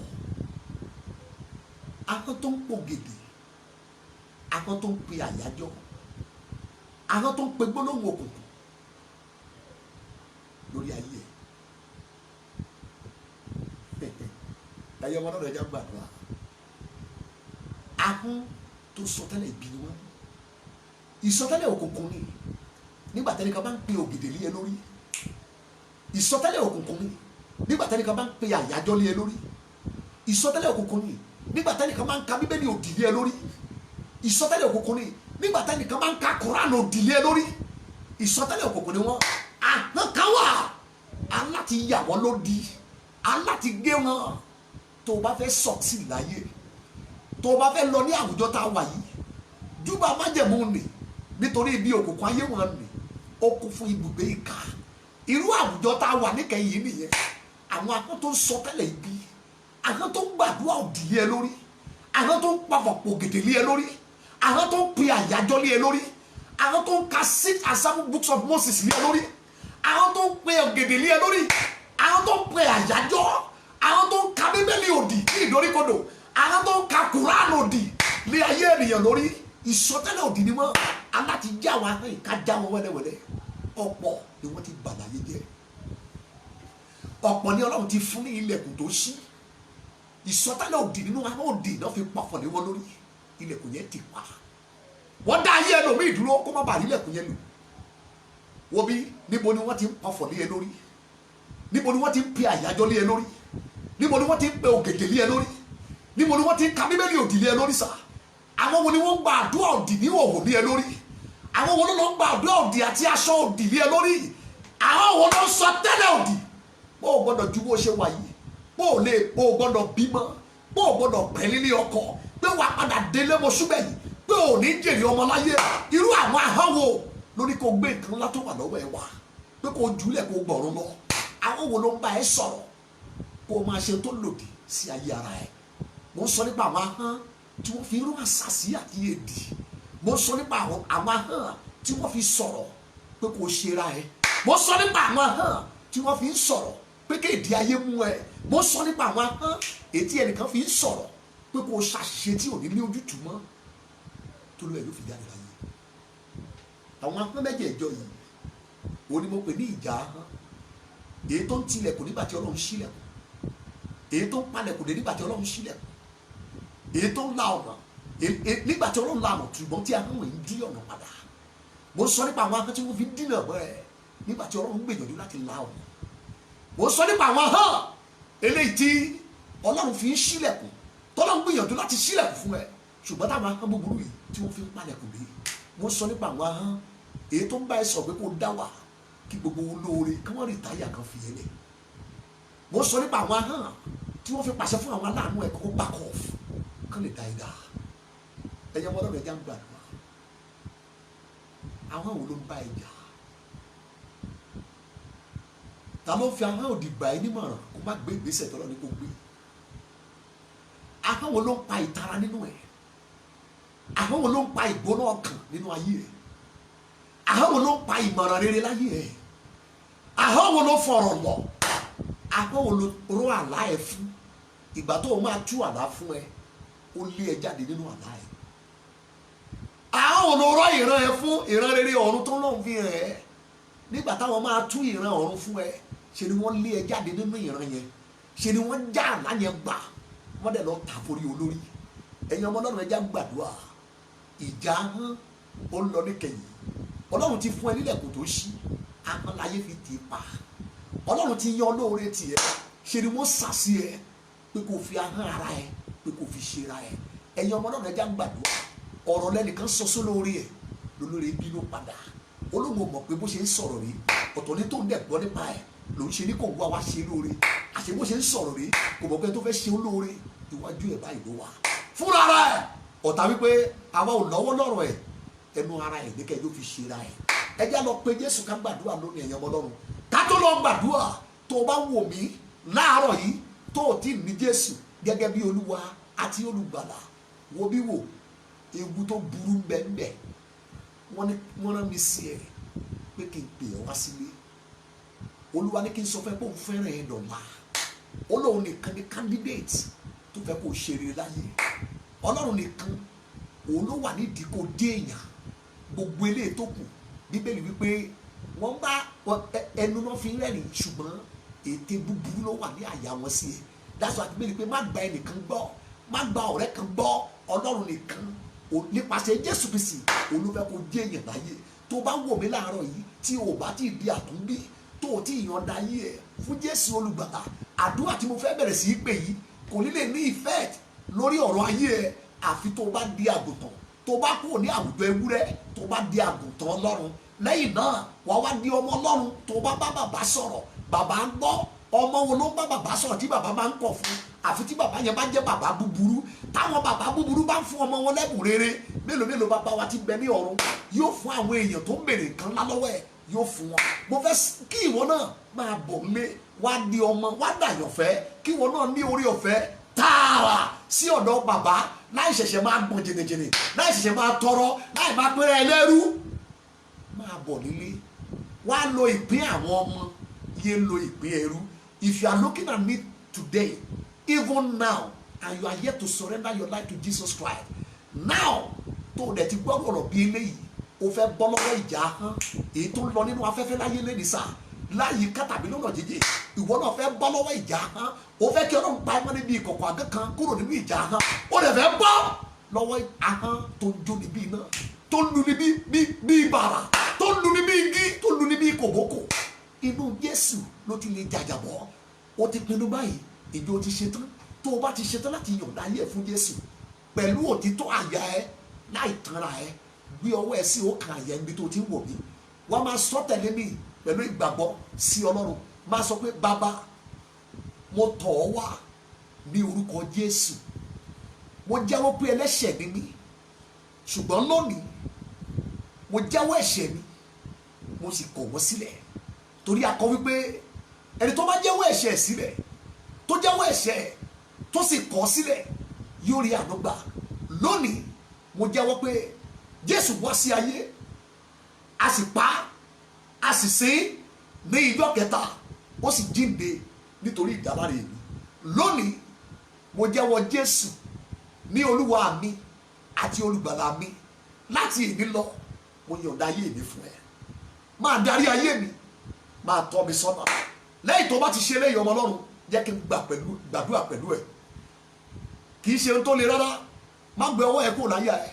ahọ́n tó ń pògèdè, ahọ́n tó ń pe àyájọ́, ahọ́n tó ń pe gbólóhùn òkùnkùn lórí ayé ẹ̀. Ẹyẹ ọmọ náà lọ́jà gbàdúrà. Ahọ́n tó sọtẹ́lẹ̀ ibi ni wọ́n. Ìsọtẹ́lẹ̀ òkùnkùn ni nígbà tẹ́nìkan bá ń pe ògèdè lé ẹ lórí. Ìsọtẹ́lẹ̀ òkùnkùn ni nígbà tẹ́nìkan bá ń pe àyájọ́ lé ẹ lórí. Ìsọtẹ́lẹ̀ òkùnkùn ni nígbà tẹ́nìkan bá ń ka bíbélì òdì lé ẹ lórí. Ìsọtẹ́lẹ̀ òkùnkùn ni nígbà tẹ́nìkan bá ń ka kùránì òdì lé ẹ lórí. Ìsọtẹ́lẹ̀ òkùnkùn ni wọ́n. Ahọ́n kan wà aláti yà wọ́n lódì, aláti gé wọn. Tó o bá fẹ́ sọ̀tì láyé, tó o bá fẹ́ lọ ní àwùjọ tá a wà yìí, júbà májẹ̀mú nì nítorí ibi òkùnkùn ayé wọn nì ó kún fún ibùgbé ìkà. Irú àwùjọ tá a wà níkẹyìn nìyẹn. Àwọn ahọ́n tó ń sọ tẹ́lẹ̀ ibi, ahọ́n tó ń gbàdúrà òdì lé ẹ lórí, ahọ́n tó ń pàfọ̀ pògèdè lé ẹ lórí, ahọ́n tó ń pe àyájọ́ lé ẹ lórí, ahọ́n tó ń ka 6 and 7 books of Moses lé ẹ lórí, ahọ́n tó ń pe ògèdè lé ẹ lórí, ahọ́n tó ń pe àyájọ́, ahọ́n tó ń ka bíbélì òdì ní ìdoríkodò, ahọ́n tó ń ka kùránì òdì lé ayé ènìyàn lórí. Ìsọtẹ́lẹ̀ òdì ni wọ́n. Aláti já wọn ahọ́n ìka já wọn wẹ́lẹ́wẹ́lẹ́. Ọ̀pọ̀ ni wọ́n ti bàláyé jẹ́. Ọ̀pọ̀ ni Ọlọ́run ti fún ní ilẹ̀kùn tó ṣí. Ìsọtẹ́lẹ̀ òdì nínú ahọ́n òdì náà fi pọ̀fọ̀ lé wọn lórí. Ilẹ̀kùn yẹn ti pa. Wọ́n dá ayé ẹlòmíì dúró kó má bàa rí ilẹ̀kùn yẹn lò. Wo bí níbo ni wọ́n ti ń pọ̀fọ̀ lé ẹ lórí? Níbo ni wọ́n ti ń pe àyájọ́ lé ẹ lórí? Níbo ni wọ́n ti ń pe ògèdè lé ẹ lórí? Níbo ni wọ́n ti ń ka bíbélì òdì lé ẹ lórí sà? Àwọn wo ni wọ́n gba àdúrà òdì ní òhò lé ẹ lórí? Àwọn wo ló lọ gba àdúrà òdì àti aṣọ òdì lé ẹ lórí? Àwọn wo ló sọ tẹ́lẹ̀ òdì? Bó o gbọ́dọ̀ ju bó ṣe wà yìí, bó o gbọ́dọ̀ bímọ, bó o gbọ́dọ̀ pẹ́ nílé ọkọ, pé wà á padà délé mo ṣúbẹ̀ yìí, pé ò ní jèrè ọmọ láyé. Irú àwọn ahọ́n wo lórí kó gbé nǹkan ńlá tó wà lọ́wọ́ ẹ wá, pé kó jùlẹ̀ kó gbọ̀rún lọ? Àwọn wo ló ń bá ẹ sọ̀rọ̀ kó o máa ṣe tó lòdì sí ayé ara ẹ? Mo ń sọ nípa àwọn ahọ́n tí wọ́n fi rú àṣàsí àti èdì. Mo ń sọ nípa àwọn ahọ́n tí wọ́n fi sọ̀rọ̀ pé kò ṣe ra ẹ. Mo ń sọ nípa àwọn ahọ́n tí wọ́n fi ń sọ̀rọ̀ pé kéèdì ayé mú ẹ. Mo ń sọ nípa àwọn ahọ́n ètí ẹnìkan fi ń sọ̀rọ̀ pé kò ṣàṣìṣe tí ò ní ní ojútùú mọ́ tó ló ẹ ló fi jáde láyé. Àwọn ahọ́n mẹ́jẹ̀ẹ̀jọ yìí òun ni mo pè ní ìjà ahọ́n. Èyí tó ń tilẹ̀kùn nígbà tí Ọlọ́run ṣílẹ̀kùn, èyí tó ń palẹ̀kùn dé nígbà tí Ọlọ́run ṣílẹ̀kùn, èyí tó ń la ọ̀nà nígbà tí Ọlọ́run la ọ̀nà ṣùgbọ́n tí ahọ́n yìí ń dí ọ̀nà padà. Mo sọ nípa àwọn ahọ́n tí wọ́n fi dínà mọ́ ẹ nígbà tí Ọlọ́run gbìyànjú láti la ọ̀nà. Mo sọ nípa àwọn ahọ́n eléyìí tí Ọlọ́run fi ń ṣílẹ̀kùn, tọ́lọ́run gbìyànjú láti ṣílẹ̀kùn fún ẹ ṣùgbọ́n táwọn ahọ́n búburú yìí tí wọ́n fi ń palẹ̀kùn dé. Mo sọ nípa àwọn ahọ́n èyí tó ń bá ẹ sọ pé kó dá wà kí gbogbo olóore kí wọ́n rìtáyà kan fi ẹlẹ̀. Mo sọ nípa àwọn ahọ́n tí wọ́n fi pàṣẹ fún àwọn aláàánú ẹ̀ kó back off kán lè dá ẹ̀dá. Ẹ̀yẹ ọmọdé rẹ̀ já ń gbàdúrà. Àwọn wo ló ń bá ẹ jà? Ta ló fi ahọ́n òdì gbà ẹ́ nímọ̀ràn kó má gbé ìgbésẹ̀ tọ́lọ́ ní kó gbé? Ahọ́n wo ló ń pa ìtara nínú ẹ̀? Ahọ́n wo ló ń pa ìgbóná ọkàn nínú ayé ẹ̀? Ahọ́n wo ló ń pa ìmọ̀ràn rere láyé ẹ̀? Ahọ́n wo ló fọ̀rọ̀ lọ? Ahọ́n wo ló ró àlá ẹ fún? Ìgbà tó o máa tú àlá fún ẹ, ó lé ẹ jáde nínú àlá ẹ. Ahọ́n wo ló rọ ìran ẹ fún? Ìran rere ọ̀run tó lọ́n fi hàn ẹ́. Nígbà táwọn máa tú ìran ọ̀run fún ẹ, ṣe ni wọ́n lé ẹ jáde nínú ìran yẹn. Ṣe ni wọ́n já àlá yẹn gbà. Wọ́n dẹ̀ lọ tà forí olórí. Ẹ̀yin ọmọ Ọlọ́run ẹ já gbàdúrà. Ìjà ahọ́n ó ń lọ níkẹyìn. Ọlọ́run ti fún ẹ nílẹ̀kùn tó ṣí. Ahọ́n láyé fi tì í pa. Ọlọ́run ti yan olóore tiẹ̀. Ṣe ni wọ́n sàsí ẹ pé kò fi ahọ́n ara ẹ pé kò fi ṣe ra ẹ. Ẹ̀yin ọmọ Ọlọ́run ẹ já gbàdúrà. Ọ̀rọ̀ lẹ́nìkan sọ sólórí ẹ̀ lólórí bínú padà. Olóhùn mọ̀ pé bó ṣe ń sọ̀rọ̀ rí ọ̀tọ̀ ní tó ń dẹ̀ gbọ́ nípa ẹ̀ ló ń ṣe ní kò wá wá ṣe lóore àṣẹ bó ṣe ń sọ̀rọ̀ rí kò mọ̀ pé tó fẹ́ ṣe olóore iwájú ẹ̀ báyìí ló wà fúnra rẹ̀ ọ̀tá wípé àwa ò lọ́wọ́ lọ́rọ̀ ẹ̀ ẹnu ara ẹ̀ ní kẹjọ fi ṣe ra ẹ̀ ẹ já lọ pé Jésù ká gbàdúrà lónìí ẹ̀yàn ọmọ Ọlọ́run ká tó lọ gbàdúrà tó o bá wò mí láàárọ̀ yìí tó o ti ní Jésù gẹ́gẹ́ bí Olúwa àti olùgbàlà wo bí wò ewu tó burú bẹ́ẹ̀ wọ́n rán mi sí ẹ̀ pé kí n pè ọ́ wá sílé Olúwa ní kí n sọ fẹ́ pé òun fẹ́ràn ẹ̀ dọ̀la ó lóun nìkan ní candidate tó fẹ́ kó o ṣe rere láyé Ọlọ́run nìkan òun ló wà nídìí kó dé èèyàn gbogbo eléyìí tó kù Bíbélì wípé wọ́n bá ẹnu náà fi rẹ́rìn ṣùgbọ́n ète búburú ló wà ní àyà wọn sí ẹ dáṣọ àti Bíbélì pé má gba ẹnìkan gbọ́ má gba ọ̀rẹ́ kan gbọ́ Ọlọ́run nìkan nípasẹ̀ Jésù Kristi òun ló fẹ́ kó dé èèyàn láyé tó bá wò mí láàárọ̀ yìí tí o bá ti di àtúnbí tó o ti yọ̀ǹda ayé ẹ̀ fún Jésù olùgbàlà àdúrà tí mo fẹ́ bẹ̀rẹ̀ sí í pè yìí kò ní lè ní effect lórí ọ̀rọ̀ ayé ẹ̀ àfi tó bá di àgùntàn tó bá kúrò ní àwùjọ ewúrẹ́ tó bá di àgùntàn Ọlọ́run lẹ́yìn náà wàá wá di ọmọ Ọlọ́run tó bá bá bàbá sọ̀rọ̀ bàbá ń gbọ́ ọmọ wo ló ń bá bàbá sọ̀rọ̀ tí bàbá máa ń kọ̀ fún àfi tí bàbá yẹn bá jẹ́ bàbá búburú táwọn bàbá búburú bá ń fún ọmọ wọn lẹ́bùn rere mélòó mélòó bàbá wa ti bẹ ní ọ̀run yóò fún àwọn èèyàn tó ń bèrè nǹkan ńlá lọ́wọ́ ẹ̀ yóò fún wọn mo fẹ́ kí ìwọ náà máa bọ̀ lé wá di ọmọ wá dàyànfẹ́ kí ìwọ náà ní orí ọ̀fẹ́ tààrà sí ọ̀dọ̀ bàbá láì ṣẹ̀ṣẹ̀ máa gbọ̀n jìnnìjìnnì láì ṣẹ̀ṣẹ̀ máa tọrọ láì máa pẹ́rẹ́ ẹlẹ́rú máa bọ̀ nílé wá lo ìpín àwọn ọmọ yé lo ìpín ẹrú. If you are looking at me today even now and you are yet to surrender your life to Jesus Christ now tó o dẹ̀ ti gbọ́ ọ̀rọ̀ bí eléyìí o fẹ́ bọ́ lọ́wọ́ ìjà hàn èyí tó ń lọ nínú afẹ́fẹ́ láyé lẹ́ni sáà láyé ká tàbí lọ́nà jíjẹ ìwọ náà fẹ́ bọ́ lọ́wọ́ ìjà hàn o fẹ́ kí Ọlọ́run pa ẹmọ́ níbi ìkọ̀kọ̀ àgẹ́ kan kúrò nínú ìjà hàn o lè fẹ́ bọ́ lọ́wọ́ ahọ́n tó ń jó níbí iná tó ń lu níbí bí bàrà tó ń lu níbí igi tó ń lu níbí kòbókò inú Jésù ló ti lè jàjàbọ́ o ti pinnu báyìí ìjọ ti ṣetán tó o bá ti ṣetán láti yọ̀ǹda ayé fún Jésù pẹ̀lú òtítọ́ àyà ẹ láì tanra ẹ gbé ọwọ́ ẹ sí ọkàn àyà ibi tó ti ń wò mí wọ́n máa sọ tẹ̀lé mi pẹ̀lú ìgbàgbọ́ sí Ọlọ́run máa sọ pé bàbá mo tọ̀ ọ́ wá ní orúkọ Jésù mo jẹ́wọ́ pé ẹlẹ́ṣẹ̀ ni mí ṣùgbọ́n lónìí mo jẹ́wọ́ ẹ̀ṣẹ̀ mi mo sì kọ̀ wọ́n sílẹ̀ torí a kọ wípé ẹni tó bá jẹ́wọ́ ẹ̀ṣẹ̀ sílẹ̀ tó jẹ́wọ́ ẹ̀ṣẹ̀ tó sì kọ̀ sílẹ̀ yóò rí àánú gbà lónìí mo jẹ́wọ́ pé Jésù wá sí ayé a sì pa a sì sìn ní ìjọ́ kẹta ó sì jíǹde nítorí ìdáláre mi lónìí mo jẹ́wọ́ Jésù ní Olúwa mi àti olùgbàlà mi láti èmi lọ mo yọ̀ǹda ayé mi fún ẹ máa darí ayé mi máa tọ́ mi sọ́nà lẹ́yìn tó bá ti ṣe eléyìí ọmọ Ọlọ́run jẹ́ kí n gbàdúrà pẹ̀lú ẹ kì í ṣe ohun tó le rárá má gbé ọwọ́ ẹ kúrò láyà ẹ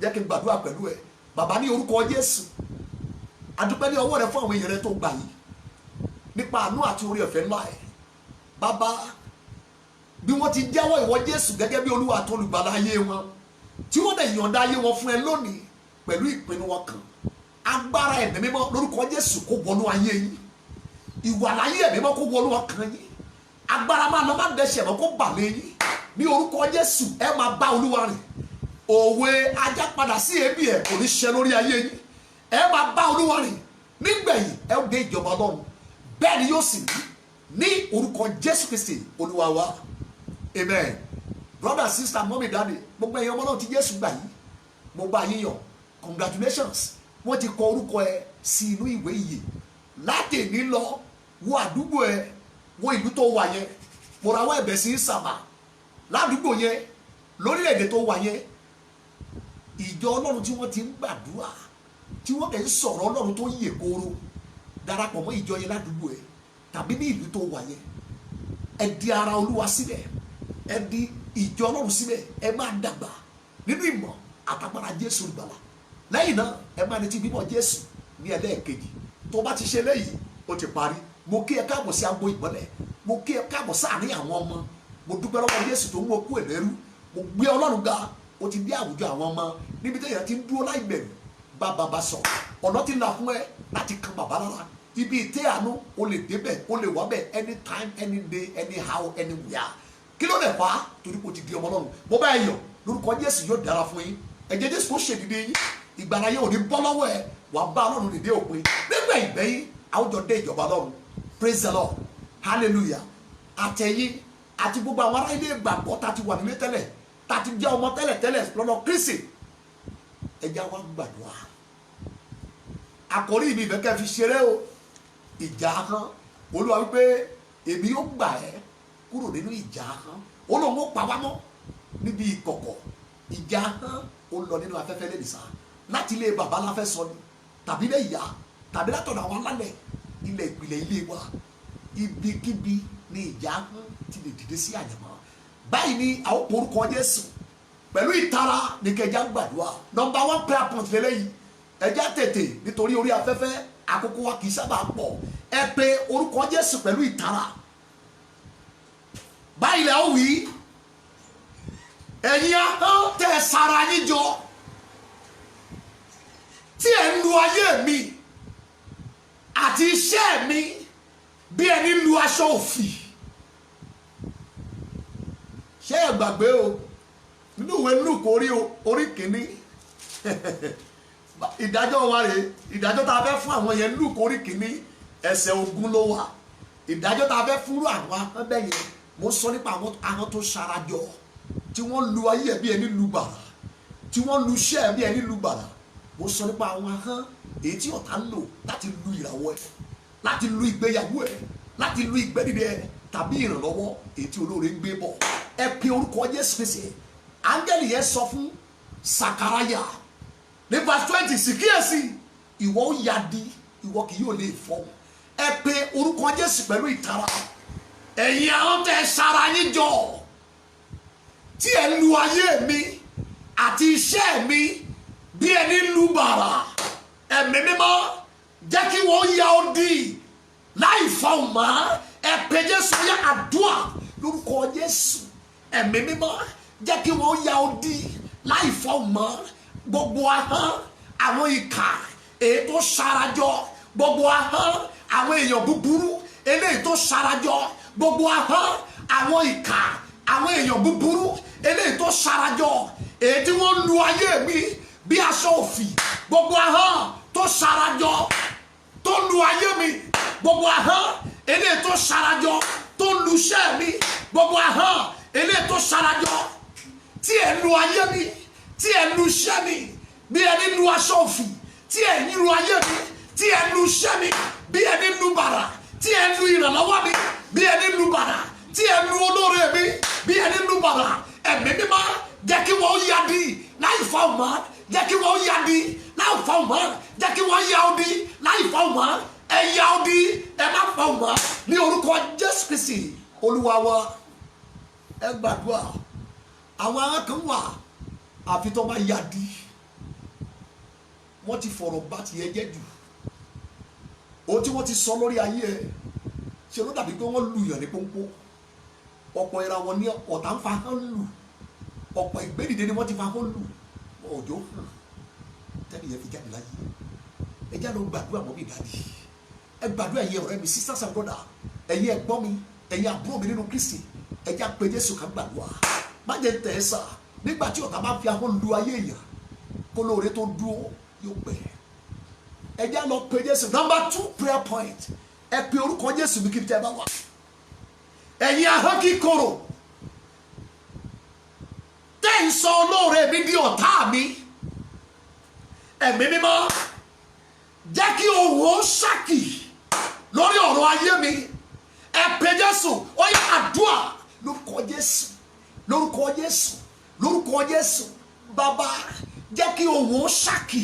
jẹ́ kí n gbàdúrà pẹ̀lú ẹ bàbá ní orúkọ Jésù adúpẹ́ ní ọwọ́ rẹ fún àwọn èèyàn rẹ tó gbà yìí nípa àánú àti orí ọ̀fẹ́ ńlá ẹ bàbá bí wọ́n ti jẹ́wọ́ ìwọ Jésù gẹ́gẹ́ bí Olúwa àti olùgbàlà ayé wọn tí wọ́n dẹ̀ yọ̀ǹda ayé wọn fún ẹ lónìí pẹ̀lú ìpinnu wọn kan agbára ẹ̀mí mímọ́ lórúkọ Jésù kó wọnú ayé yín ìwà láyé ẹ̀mí mímọ́ kó wọnú ọkàn yín agbára máa lọ máa dẹ̀ṣẹ̀ mọ́ kó bà lé yín ní orúkọ Jésù ẹ máa bá Olúwa rìn òwe ajá padà sí ebi ẹ kò ní ṣẹ lórí ayé yín ẹ máa bá Olúwa rìn nígbẹ̀yìn ẹ ó dé ìjọba Ọlọ́run bẹ́ẹ̀ ni yóò sì rí ní orúkọ Jésù Kristi Olúwa wa amen. Brother sister mommy daddy gbogbo ẹ̀yin ọmọ náà tí Jésù gbà yìí mo bá yín yọ̀ congratulations wọ́n ti kọ orúkọ ẹ sí inú ìwé ìyè láti èní lọ wo àdúgbò ẹ wo ìlú tó wà yẹn mo rawọ́ ẹ̀bẹ̀ sí sàmà ládùúgbò yẹn lórílẹ̀‐èdè tó wà yẹn ìjọ Ọlọ́run tí wọ́n ti ń gbàdúrà tí wọ́n kẹ́ ń sọ̀rọ̀ Ọlọ́run tó yè kooro darapọ̀ mọ́ ìjọ yẹn ládùúgbò ẹ tàbí ní ìlú tó wà yẹn ẹ di ara Olúwa sílẹ̀ ẹ di ìjọ Ọlọ́run sílẹ̀ ẹ máa dàgbà nínú ìmọ̀ àtàgbàrà Jésù ìgbàlà lẹ́yìn náà ẹ máa retí bíbọ̀ Jésù ní ẹlẹ́ẹ̀kejì tó bá ti ṣe lẹ́yìn ó ti parí mo kí ẹ káàbọ̀ sí agbo ìmọ́lẹ̀ mo kí ẹ káàbọ̀ sáàrin àwọn ọmọ mo dúpẹ́ lọ́wọ́ Jésù tó mú okú ẹ̀lẹ́rú mo gbé Ọlọ́run ga ó ti dé àwùjọ àwọn ọmọ níbi tẹ́yà ti ń dúró láì bẹ̀rù bá bàbá sọ ọ̀nà ti là fún ẹ láti kan bàbá lára ibi ìtẹ́ àánú o lè débẹ̀ o lè wá bẹ̀ anytime any day anyhow anywhere. Kí ló dẹ̀ fà á? Torí kò ti di ọmọ Ọlọ́run. Mo bá ẹ yọ̀ lórúkọ Jésù yóò dára fún yín. Ẹ̀jẹ̀ Jésù kò ṣèdìde yín. Ìgbàlà yẹn ò ní bọ́ lọ́wọ́ ẹ. Wà á bá Ọlọ́run dìde òpin. Nígbà ìgbẹ́yìn àwùjọ dé ìjọba Ọlọ́run. Praise the Lord. Hallelujah. Àtẹ̀yìn àti gbogbo àwọn ará ilé ìgbàgbọ́ tá ti wà nílé tẹ́lẹ̀ tá ti jẹ́ ọmọ tẹ́lẹ̀ lọ́nà Kristi. Ẹ jẹ́ wá gbàdúrà. Àkòrí mi ìfẹ́ kẹ́ fi ṣeré o. Ìjà hàn. Olúwa wípé èmi yóò gbà ẹ́ kúrò nínú ìjà hàn. Olóhùn ó pa wá mọ́ níbi ìkọ̀kọ̀. Ìjà hàn ó lọ nínú afẹ́fẹ́ lẹ́nu sá. Láti ilé bàbá la fẹ́ sọ ni. Tàbí ilé ìyá. Tàbí látọ̀dọ̀ àwọn alálẹ̀. Ilẹ̀ ìpìlẹ̀ ilé wa. Ibikíbi ni ìjà hàn ti lè dìde sí àyàmọ́. Báyìí ni àwọn orúkọ Jésù. Pẹ̀lú ìtara ní kẹjá gbàdúrà. Number 1 prayer point lélẹ́yìí. Ẹjá tètè nítorí orí afẹ́fẹ́ àkókò wa kìí sábà pọ̀. Ẹ pe orúkọ Jésù pẹ̀lú ìtara. Báyìí lẹ́ ó wí. Ẹ̀yin ahọ́n tẹ́ sára yín jọ. Tí ẹ̀ ń lu ayé mi àti iṣẹ́ mi bí ẹni lu aṣọ òfì. Ṣé ẹ gbàgbé o? Nínú ìwé Lúùkù orí kìíní. Ìdájọ́ wa rèé, ìdájọ́ tá a fẹ́ fún àwọn yẹn Lúùkù orí kìíní ẹsẹ̀ 20 ló wà. Ìdájọ́ tá a fẹ́ fún àwọn ahọ́n bẹ́ẹ̀ yẹn, mo sọ nípa àwọn ahọ́n tó ṣarajọ tí wọ́n lu ayé ẹ̀ bí ẹni lu bàrà, tí wọ́n lu iṣẹ́ ẹ̀ bí ẹni lu bàrà. Mo sọ nípa àwọn ahọ́n èyí tí ọ̀tá ń lò láti lu ìràwọ̀ ẹ̀, láti lu ìgbéyàwó ẹ̀, láti lu ìgbẹ́dìde ẹ̀ tàbí ìrànlọ́wọ́ èyí tí olóore ń gbé bọ̀. Ẹ pe orúkọ Jésù Kristi. Áńgẹ́lì yẹn sọ fún Sakaraya ní verse 20 sì kíyèsí ìwọ ó yadi ìwọ kì yóò lè fọ́. Ẹ pe orúkọ Jésù pẹ̀lú ìtara. Ẹ̀yin ahọ́n tẹ́ sára yín jọ tí ẹ lu ayé mi àti iṣẹ́ mi bí ẹni lu bàrà. Ẹ̀mí mímọ́ jẹ́ kí wọ́n ya odi láì fọ́n mọ́. Ẹ pe Jésù yá àdúrà lórúkọ Jésù. Ẹ̀mí mímọ́ jẹ́ kí wọ́n ya odi láì fọ́n mọ́. Gbogbo ahọ́n àwọn ìkà èyí tó sarajọ, gbogbo ahọ́n àwọn èèyàn búburú eléyìí tó sarajọ, gbogbo ahọ́n àwọn ìkà àwọn èèyàn búburú eléyìí tó sarajọ èyí tí wọ́n lu ayé mi bí aṣọ òfì. Gbogbo ahọ́n tó sarajọ tó lu ayé mi, gbogbo ahọ́n eléyìí tó sarajọ tó lu iṣẹ́ mi, gbogbo ahọ́n eléyìí tó sarajọ tí ẹ lu ayé mi, tí ẹ lu iṣẹ́ mi bí ẹni lu aṣọ òfì, tí ẹ lu ayé mi, tí ẹ lu iṣẹ́ mi bí ẹni lu bàrà, tí ẹ lu ìrànlọ́wọ́ mi bí ẹni lu bàrà, tí ẹ lu olóore mi bí ẹni lu bàrà. Ẹ̀mí mímọ́ jẹ́ kí wọ́n yadi láì fọ́ mọ́, jẹ́ kí wọ́n yadi láì fọ́ mọ́, jẹ́ kí wọ́n ya odi láì fọ́ mọ́. Ẹ ya odi ẹ má fọ́ mọ́ ní orúkọ Jésù Kristi Olúwa wa. Ẹ gbàdúrà. Àwọn ará kan wà àfi tó máa yadi. Wọ́n ti fọ̀rọ̀ bá tiẹ̀ jẹ́ jù. Ohun tí wọ́n ti sọ lórí ayé ẹ ṣe ló dàbí pé wọ́n lu ìyàn ní pọ́npọ́. Ọ̀pọ̀ ìràwọ̀ ní ọ̀tá ń fa hàn lù. Ọ̀pọ̀ ìgbédìde ni wọ́n ti fa hàn lù. Òjò hàn tẹ́lẹ̀ yẹn fi jáde láyé. Ẹ já lọ gbàdúrà mọ́ mi dàdí. Ẹ gbàdúrà ẹ̀yin ọ̀rẹ́ mi, sisters and brothers, ẹ̀yin ẹ̀gbọ́n mi, ẹ̀yin àbúrò mi nínú Kristi. Ẹ já pé Jésù ká gbàdúrà. Má jẹ́ tẹ̀ ẹ́ sà nígbà tí ọ̀tá bá fi ahọ́n lu ayé èèyàn kó lóore tó dúró yóò pẹ́. Ẹ já lọ pé Jésù. Number 2 prayer point. Ẹ pe orúkọ Jésù bí kí tẹ́ bá wà. Ẹ̀yin ahọ́n kíkorò tẹ́ ń sọ olóore mi di ọ̀tá mi. Ẹ̀mí mímọ́ jẹ́ kí ohùn ó ṣàkì lórí ọ̀rọ̀ ayé mi. Ẹ pe Jésù. Ó yá àdúrà lórúkọ Jésù, lórúkọ Jésù, lórúkọ Jésù. Bàbá jẹ́ kí ohùn ó ṣàkì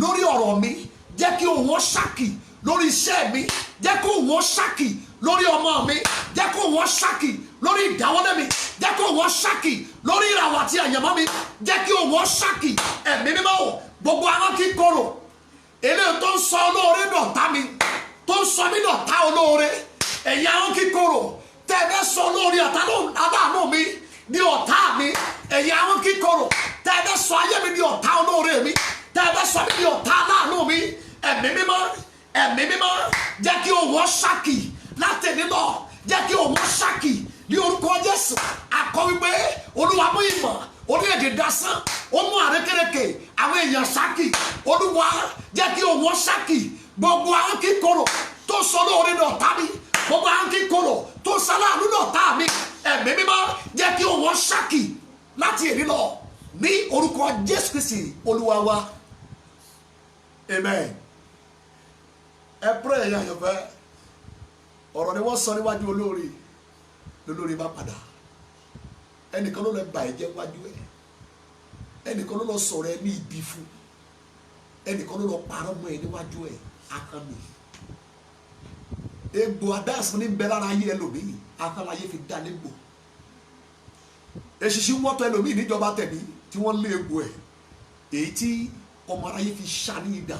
lórí ọ̀rọ̀ mi, jẹ́ kí ohùn ó ṣàkì lórí iṣẹ́ mi, jẹ́ kí ohùn ó ṣàkì lórí ọmọ mi, jẹ́ kí ohùn ó ṣàkì lórí ìdáwọ́lé mi, jẹ́ kí ohùn ó ṣàkì lórí ìràwọ̀ àti àyànmọ́ mi, jẹ́ kí ohùn ó ṣàkì. Ẹ̀mí mímọ́ o, gbogbo ahọ́n kíkorò eléyìí tó ń sọ olóore dọ̀tá mi, tó ń sọ mí dọ̀tá olóore. Ẹ̀yin ahọ́n kíkorò tẹ́ ẹ bẹ́ sọ olóore aláàánú mi di ọ̀tá mi. Ẹ̀yin ahọ́n kíkorò tẹ́ ẹ bẹ́ sọ ayé mi di ọ̀tá olóore mi, tẹ́ ẹ bẹ́ sọ mí di ọ̀tá aláàánú mi. Ẹ̀mí mímọ́ ẹ ẹ̀mí mímọ́ jẹ́ kí òun ṣákì látẹ̀lé lọ jẹ́ kí òun ṣákì ní orúkọ Jésù. Akọ wípé Olúwa mú ìmọ̀ orílẹ̀-èdè dasán ó mú àrékérekè àwọn èèyàn ṣákì. Olúwa jẹ́ kí òun ṣákì gbogbo àwọn kíkorò tó sọ lóore náà tàbí gbogbo àwọn kíkorò tó sọ láàánú náà tàbí ẹ̀mí mímọ́ jẹ́ kí òun ṣákì láti èrí lọ ní orúkọ Jésù Kristi Olúwa wa. Amen. Ẹ pray ẹ̀yà yọ̀fẹ́ ọ̀rọ̀ ni wọ́n sọ níwájú olórí lólórí bá padà. Ẹnìkan ló lọ bà ẹ̀jẹ̀ wájú ẹ̀, ẹnìkan ló lọ sọ̀rọ̀ ẹ ní ibi fún, ẹnìkan ló lọ parọ́ mọ́ ẹ níwájú ẹ̀ akànnì. Egbò adásùn ní bẹ lára ayé ẹlòmíì akànláyé fi dá légbò. Èṣìṣì wọ́n tọ́ ẹlòmíì níjọba tẹ̀mí tí wọ́n lé egbò ẹ̀ èyí tí ọmọ aráyé fi ṣá ní ìdá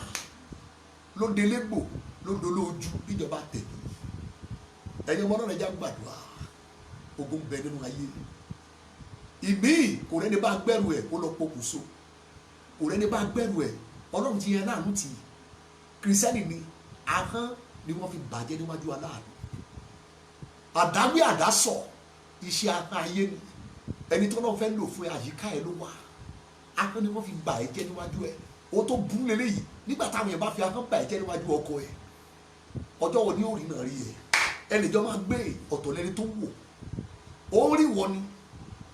ló dé légbò ló dolójú níjọba tẹ̀mí. Ẹ̀yin ọmọ náà rẹ̀ já gbàdúrà ogun bẹ nínú ayé. Ìmí kò rẹ́ni bá gbẹ́rù ẹ̀ kó lọ pokùnso, kò rẹ́ni bá gbẹ́rù ẹ̀ Ọlọ́run ti yẹn láàánú tì í. Kìrìsìtẹ́nì ni ahọ́n ni wọ́n fi bàjẹ́ níwájú aláàánú. Àdáwí àdásọ iṣẹ́ ahọ́n ayé ni ẹni tó náà fẹ́ lò fún àyíká ẹ ló wà. Ahọ́n ni wọ́n fi bà ẹ́ jẹ́ níwájú ẹ. O tó burú lélẹ́yìí nígbà táwọn yẹn bá fi ahọ́n bà ẹ́ jẹ́ níwájú ọkọ ẹ. Ọjọ́ wo ni ó rí náà rí ẹ? Ẹnìjọ́ máa gbé ọ̀tọ̀ lẹ́ni tó wò. Ó ń rí wọ ni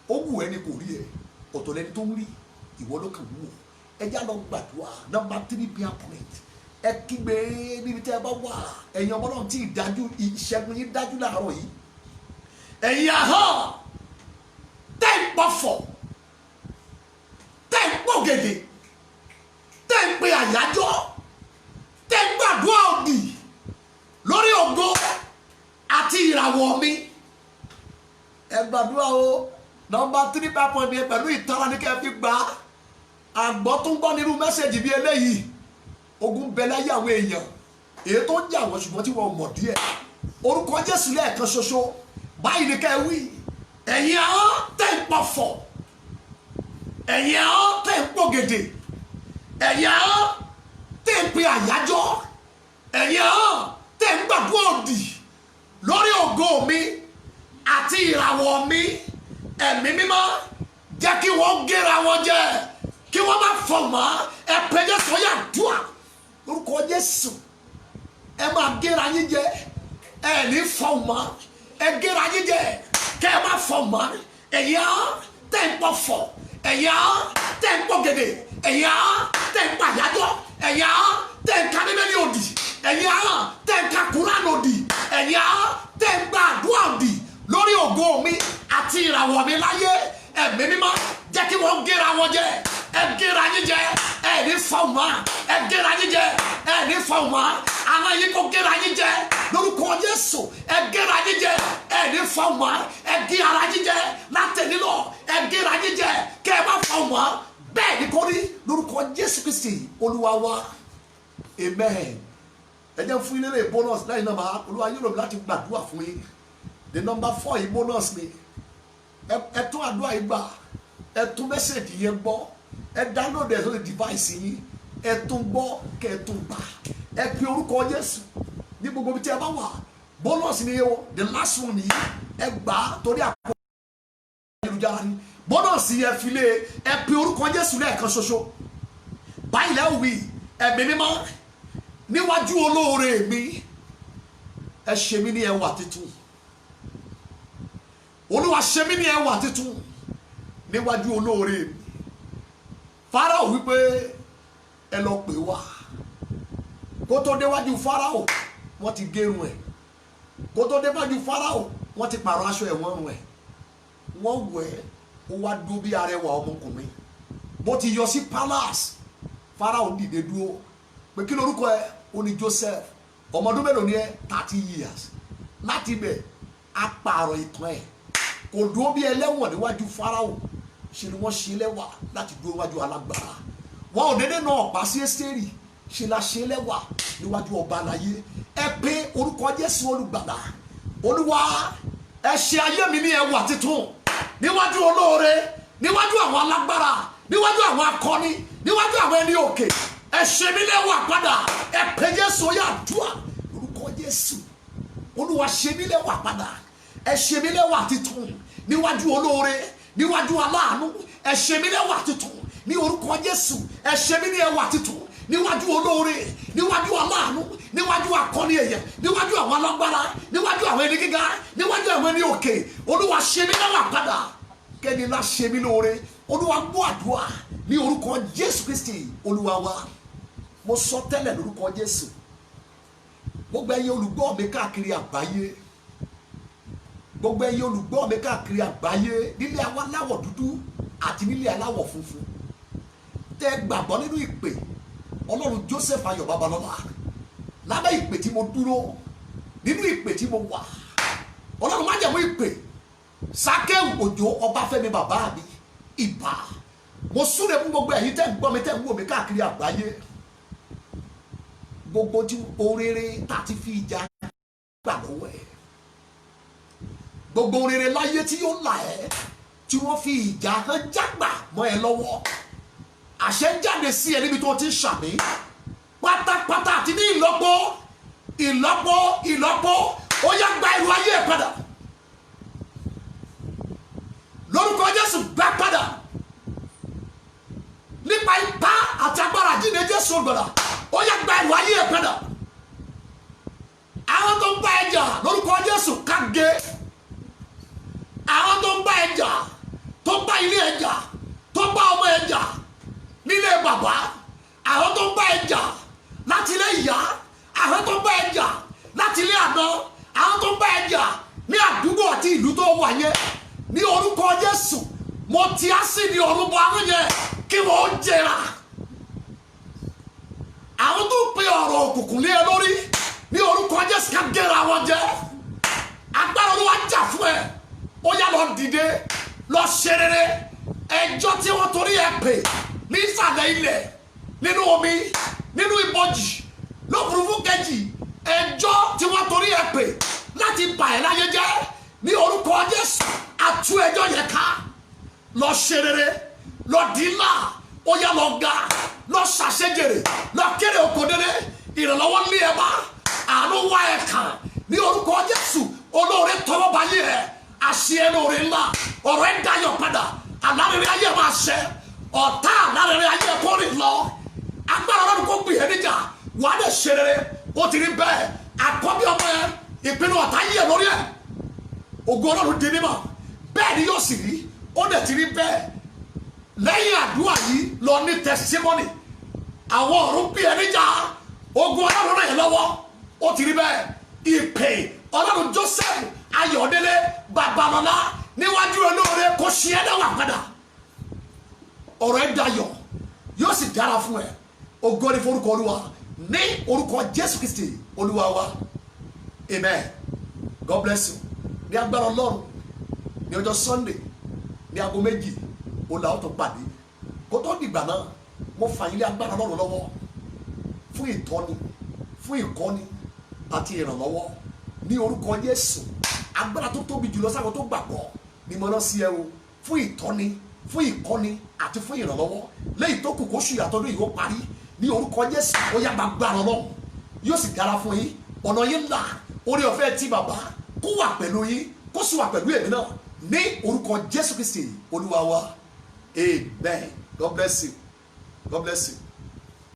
ó wù ẹni kò rí ẹ, ọ̀tọ̀ lẹ́ni tó ń rí ìwọ ló kàn wù. Ẹ já lọ gbàdúrà number 3 prayer point. Ẹ kígbe níbi tí ẹ bá wà. Ẹ̀yin ọmọ náà tí ìdájú ìṣẹ́gun yín dájú láàárọ̀ yìí. Ẹ̀yin ahọ́n tẹ́ ń pọ̀fọ̀, tẹ́ ń pògèdè, tẹ́ ń pe àyájọ́, tẹ́ ń gbàdúrà òdì lórí ògo àti ìràwọ̀ mi. Ẹ gbàdúrà o number 3 prayer point yẹn pẹ̀lú ìtara ní kẹ́ fi gbà á. Àgbọ̀ tó ń gbọ́ nínú mẹ́sẹ̀jì bí eléyìí ogun bẹ láyé àwọn èèyàn èyí tó ń jà wọ́n ṣùgbọ́n tí wọ́n mọ̀ díẹ̀. Orúkọ Jésù lẹ́ẹ̀kan ṣoṣo báyìí ni kẹ́ wí. Ẹ̀yin ahọ́n tẹ́ ń pọ̀fọ̀, ẹ̀yin ahọ́n tẹ́ ń pògèdè, ẹ̀yin ahọ́n tẹ́ ń pe àyájọ́, ẹ̀yin ahọ́n tẹ́ ń gbàdúrà òdì lórí ògo mi àti ìràwọ̀ mi. Ẹ̀mí mímọ́ jẹ́ kí wọ́n gẹ́ra wọn jẹ, kí wọ́n má fọ̀ mọ́. Ẹ pé Jésù yà dùà lórúkọ Jésù. Ẹ máa gẹ́ra yín jẹ, ẹ ní fọ̀ mọ́. Ẹ gẹ́ra yín jẹ kẹ́ ẹ má fọ̀ mọ́. Ẹ̀yin ahọ́n tẹ́ ń pọ̀fọ̀, ẹ̀yin ahọ́n tẹ́ ń pògèdè, ẹ̀yin ahọ́n tẹ́ ń pàyájọ́, ẹ̀yin ahọ́n tẹ́ ń ka Bíbélì òdì, ẹ̀yin ahọ́n tẹ́ ń ka Kùránì òdì, ẹ̀yin ahọ́n tẹ́ ń gba àdúrà òdì lórí ògo mi àti ìràwọ̀ mi láyé. Ẹ̀mí mímọ́ jẹ́ kí wọ́n gẹ́ra wọn jẹ. Ẹ gẹ́ra yín jẹ, ẹ ní fọ̀ mọ́. Ẹ gẹ́ra yín jẹ, ẹ ní fọ̀ mọ́. Àwọn yìí kò gẹ́ra yín jẹ lórúkọ Jésù. Ẹ gẹ́ra yín jẹ, ẹ ní fọ̀ mọ́. Ẹ gé ara yín jẹ látẹ̀lé lọ. Ẹ gẹ́ra yín jẹ kẹ́ ẹ má fọ̀ mọ́. Bẹ́ẹ̀ ni kò rí lórúkọ Jésù Kristi Olúwa wa. Amen. Ẹ jẹ́ fún ilé rẹ̀ bonus lẹ́yìn náà máa Olúwa yóò rò láti gbàdúrà fún yín. The number 4 yìí bonus ni. Ẹ tún àdúrà yìí gbà. Ẹ tún mẹ́sẹ̀gì yẹn gbọ́. Ẹ download ẹ̀ sórí device yín. Ẹ tún gbọ́ kẹ́ ẹ tún gbà. Ẹ pe orúkọ Jésù ní gbogbo ibi tí ẹ bá wà. Bonus ni o the last one yìí. Ẹ gbà á torí àkókò ayélujára ni. Bonus yẹn fi lé ẹ pe orúkọ Jésù lẹ́ẹ̀kan ṣoṣo. Báyìí lẹ́wọ̀ wí ẹ̀mí mímọ́ níwájú olóore mi. Ẹ ṣe mí ní ẹwà titun. Olúwa ṣe mí ní ẹwà titun níwájú olóore mi. Fáráò wípé ẹ lọ pè wá. Kó tó déwájú Fáráò wọ́n ti gérun ẹ̀. Kó tó déwájú Fáráò wọ́n ti pààrọ̀ aṣọ ẹ̀wọ̀n rẹ̀. Wọ́n wẹ̀ ó wá dúró bí arẹwà ọmọkùnrin. Bó ti yọ sí palace Fáráò dìde dúró pé kí lorúkọ ẹ? Ó ní Joseph. Ọmọdún mélòó ni ẹ? 30 years. Láti bẹ̀ á pààrọ̀ ìtàn ẹ̀. Kò dúró bí ẹlẹ́wọ̀n níwájú Fáráò. Ṣe ni wọ́n ṣe lẹ́wà láti dúró níwájú alágbára. Wọn ò dédé náà ọ̀pá sí Ẹ́sítérì. Ṣe la ṣe lẹ́wà níwájú ọba àlàyé. Ẹ pé orúkọ Jésù olùgbàlà. Olúwa ẹ ṣe ayé mi ní ẹwà titun níwájú olóore, níwájú àwọn alágbára, níwájú àwọn akọni, níwájú àwọn ẹni òkè. Ẹ ṣe mí lẹ́wà padà ẹ pè Jésù ó yá àdúrà lórúkọ Jésù. Olúwa ṣe mí lẹ́wà padà, ẹ ṣe mí lẹ́wà titun níwájú olóore, níwájú aláàánú, ẹ ṣe mí lẹ́wà titun ní orúkọ Jésù. Ẹ ṣe mí ní ẹwà titun níwájú olóore, níwájú aláàánú, níwájú akọni èèyàn, níwájú àwọn alágbára, níwájú àwọn ẹni gíga, níwájú àwọn ẹni òkè. Olúwa ṣe mí lẹ́wà padà, kẹ́ni ńlá ṣe mí lóore. Olúwa gbọ́ àdúrà ní orúkọ Jésù Kristi Olúwa wa. Mo sọ tẹ́lẹ̀ lórúkọ Jésù, gbogbo ẹ̀yin olùgbọ́ mi káàkiri àgbáyé, gbogbo ẹ̀yin olùgbọ́ mi káàkiri àgbáyé, nílé aláwọ̀ dúdú àti nílé aláwọ̀ funfun, tẹ́ gbàgbọ́ nínú ìpè Ọlọ́run Joseph Ayọ̀ Babalọ́lá, lábẹ́ ìpè tí mo dúró, nínú ìpè tí mo wà, Ọlọ́run má jẹ̀mú ìpè Sákéù Òjó Ọbáfẹ́mi bàbá mi ìbà. Mo súre fún gbogbo ẹ̀yin tẹ́ gbọ́ mi, tẹ́ wò mí káàkiri àgbáyé. Gbogbo tí orere tá ti fi ìjà gbà lọ́wọ́ ẹ̀, gbogbo orere láyé tí yóò là ẹ́, tí wọ́n fi ìjà hàn jágbà mọ́ ẹ lọ́wọ́, àṣẹ jáde sí ẹ níbi tó ti ń ṣàmì pátápátá àti ní ìlọ́po ìlọ́po ìlọ́po. Ó yá gba ẹrù ayé ẹ padà lórúkọ Jésù, gbà padà nípa ipá àti agbára jíǹde Jésù gbọdọ̀. Ó yá gba ẹrù ayé ẹ padà. Àwọn tó ń bá ẹ jà lórúkọ Jésù kágé. Àwọn tó ń bá ẹ jà, tó bá ilé ẹ jà, tó bá ọmọ ẹ jà nílé bàbá, àwọn tó ń bá ẹ jà láti ilé ìyá, àwọn tó ń bá ẹ jà láti ilé àná, àwọn tó ń bá ẹ jà ní àdúgbò àti ìlú tó wà yẹn, ní orúkọ Jésù mo ti á sí ní ọ̀run bọ àwọn yẹn kí wọ́n jẹrà. Àwọn tó pe ọ̀rọ̀ òkùnkùn lé ẹ lórí, ní orúkọ Jésù ká gẹ́ra wọn jẹ. Agbára Olúwa jà fún ẹ, ó yá lọ dìde lọ ṣe rere. Ẹjọ́ tí wọ́n torí ẹ pè ní ìsàlẹ̀ ilẹ̀, nínú omi, nínú ibojì, lófurufú kejì, ẹjọ́ tí wọ́n torí ẹ pè láti bà ẹ́ láyé jẹ́, ní orúkọ Jésù àtú ẹjọ́ yẹn ká. Lọ ṣe rere, lọ dìílà, ó yá lọ ga, lọ ṣàṣejèrè, lọ kéré oko dédé. Ìrànlọ́wọ́ ní ẹ bá, àánú wá ẹ kàn ní orúkọ Jésù. Olóore tọwọ́ bá yé ẹ, àṣẹ ẹ lóore ńlá, ọ̀rọ̀ ẹ dayọ̀ padà, àlárẹ̀rẹ̀ ayé máa ṣẹ, ọ̀tá àlárẹ̀rẹ̀ ayé kò rìn lọ. Agbára Ọlọ́run kò gbìyànjú níjà, wàá lè ṣe rere. Ó ti rí bẹ́ẹ̀, àkọ́bí ọmọ ẹ, ìpinnu ọ̀tá yẹ lórí ẹ, ògo Ọlọ́run di mímọ̀, bẹ́ẹ̀ ni yóò sì rí. Ó dẹ̀ ti rí bẹ́ẹ̀. Lẹ́yìn àdúrà yìí lọ ní tẹsítímọ́nì, àwọn ọ̀run bí ẹ níjà, ogun Ọlọ́run ràn yẹn lọ́wọ́. Ó ti rí bẹ́ẹ̀. Ìpè Ọlọ́run Joseph Ayọ̀délé Babalọ́lá níwájú olóore kò ṣe é dáwà padà. Ọ̀rọ̀ ẹ dayọ̀, yóò sì dára fún ẹ. Ògo ni forúkọ Olúwa ní orúkọ Jésù Kristi Olúwa wa. Amen. God bless you. Ní agbára Ọlọ́run ní ọjọ́ Sunday ní aago 2 ọ̀la ó tó pàdé. Kó tó dìgbà náà, mo fà yín lé agbára Ọlọ́run lọ́wọ́ fún ìtọ́ni, fún ìkọ́ni àti ìrànlọ́wọ́ ní orúkọ Jésù. Agbára tó tóbi jùlọ sáwọn tó gbàgbọ́ ni mo rán sí ẹ o, fún ìtọ́ni, fún ìkọ́ni àti fún ìrànlọ́wọ́. Lẹ́yìn tó kù kó ṣù yàtọ̀ lóyìn ó parí ní orúkọ Jésù. Ó yá gbàgbára Ọlọ́run, yóò sì dára fún yín. Ọ̀nà yín là, oore ọ̀fẹ́ tí bàbá kó wà pẹ̀lú yín, kó sì wà pẹ̀lú èmi náà ní orúkọ Jésù Kristi Olúwa wa. Amen. God bless you. God bless you.